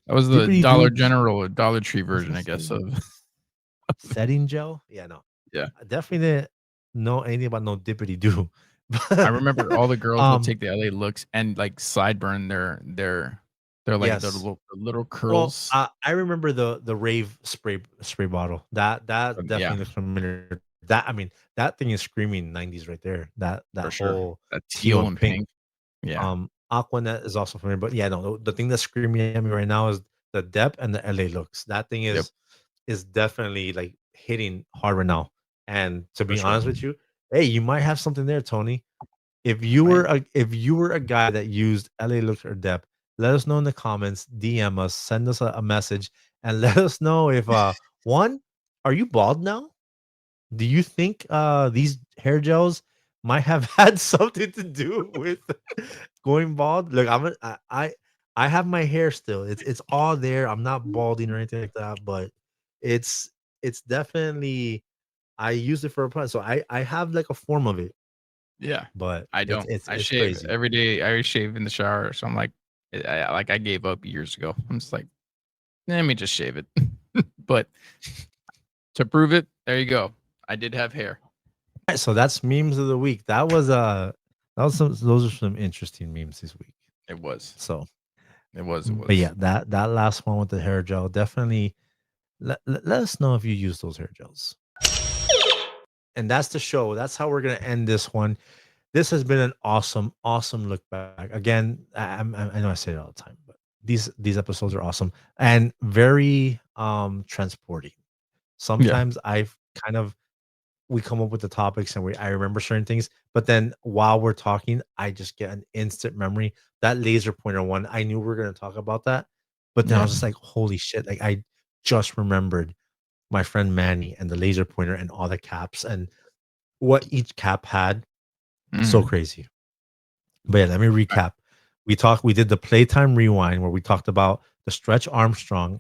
That was the dippity Dollar doo. General or Dollar Tree I was version, gonna I guess, say of setting gel. Yeah, no, yeah. I definitely didn't know anything about no dippity doo. I But remember all the girls would um, take the LA looks and like sideburn their like yes. the little Well, curls. I remember the Rave spray bottle. That Yeah, definitely looks familiar. That I mean, that thing is screaming 90s right there. That for sure. whole That teal teal and and pink. pink. Yeah, Aquanet is also familiar, but yeah, no, the thing that's screaming at me right now is the depth and the LA looks. That thing yep, is definitely like hitting hard right now. And to for be sure. honest with you, hey, you might have something there, Tony. Right. If you were a guy that used LA Looks or Dep, let us know in the comments, DM us, send us a message, and let us know if one, are you bald now? Do you think these hair gels might have had something to do with going bald? Look, I have my hair still. It's all there. I'm not balding or anything like that, but it's it's definitely I use it for a plan. So I have like a form of it, Yeah. but I don't. I it's shave crazy. every day. I shave in the shower, so I'm like, I gave up years ago. I'm just like, let me just shave it. But to prove it, there you go. I did have hair. Alright, so that's memes of the week. That was some those are some interesting memes this week. It was. So, It was. It but yeah, was. that last one with the hair gel definitely let us know if you use those hair gels. And that's the show. That's how we're gonna end this one. This has been an awesome look back. Again, I know I say it all the time, but these episodes are awesome and very transporting. Yeah. Sometimes I've kind of we come up with the topics and I remember certain things, but then while we're talking, I just get an instant memory. That laser pointer one, I knew we were gonna talk about that, but then I Yeah. was just like, holy shit, like I just remembered my friend Manny and the laser pointer and all the caps and what each cap had. So Mhm. crazy. But yeah, let me recap. We did the Playtime Rewind where we talked about the Stretch Armstrong,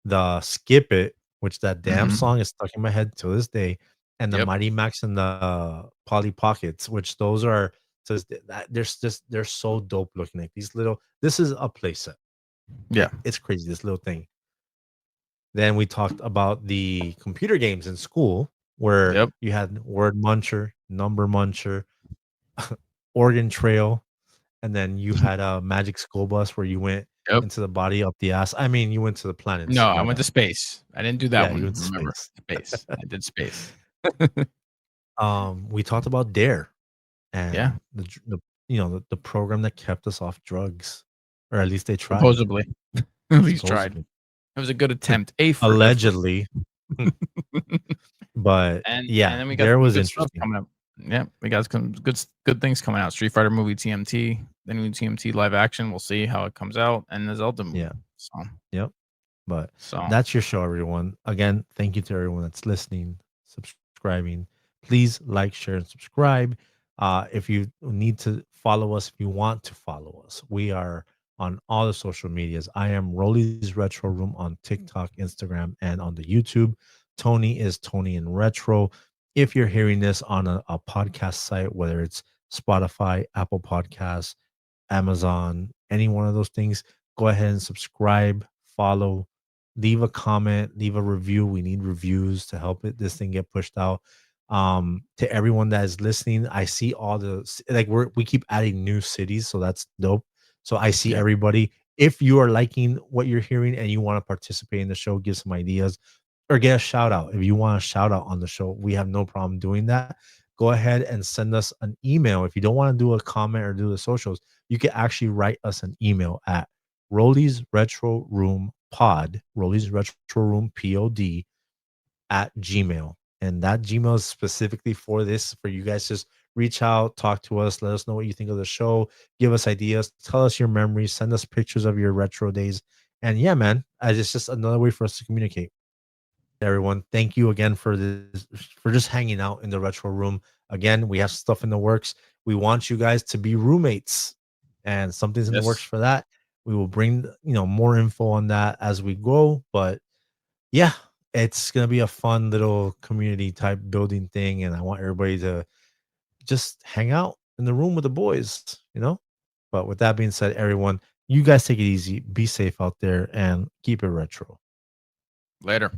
the Skip It, which that damn Mhm. song is stuck in my head to this day, and the Yep. Mighty Max and the Polly Pockets, which those are just that they're so dope looking. Like these little, this is a playset. Yeah. Like it's crazy, this little thing. Then we talked about the computer games in school where Yep. you had word muncher, number muncher, organ trail, and then you had a magic school bus where you went Yep. into the body up the ass. I mean, you went to the planets. No, I My went to bad. space. I didn't do that Yeah, you one. went to Remember, space. space. I did space. We talked about Dare Yeah. and the the program that kept us off drugs, or at least they tried Supposedly, at least tried. supposedly, It was a good attempt. A for effort. allegedly. But And yeah, then we got Dare some was good stuff interesting. coming up. Yeah, we got some good things coming out. Street Fighter movie TMT, the new TMT live action. We'll see how it comes out, and the Zelda Yeah, movie. yep. But So that's your show, everyone. Again, thank you to everyone that's listening, subscribing. Please like, share, and subscribe. If you need to follow us, if you want to follow us, we are on all the social medias. I am Roly's Retro Room on TikTok, Instagram, and on the YouTube. Tony is Tony in Retro. If you're hearing this on a podcast site, whether it's Spotify, Apple Podcasts, Amazon, any one of those things, go ahead and subscribe, follow, leave a comment, leave a review. We need reviews to help this thing get pushed out. To everyone that is listening, I see all like we keep adding new cities, so that's dope. So I see Yeah. everybody. If you are liking what you're hearing and you want to participate in the show, give some ideas or get a shout out. If you want a shout out on the show, we have no problem doing that. Go ahead and send us an email. If you don't want to do a comment or do the socials, you can actually write us an email at Roly's Retro Room Pod, Roly's Retro Room Pod at Gmail. And that Gmail is specifically for this, for you guys. Just reach out, talk to us, let us know what you think of the show, give us ideas, tell us your memories, send us pictures of your retro days. And yeah, man, it's just another way for us to communicate. Everyone, thank you again for this, for just hanging out in the retro room. Again, we have stuff in the works. We want you guys to be roommates, and something's in the works Yes. for that. We will bring more info on that as we go. But yeah, it's gonna be a fun little community type building thing, and I want everybody to just hang out in the room with the boys. But with that being said, everyone, you guys take it easy, be safe out there, and keep it retro. Later.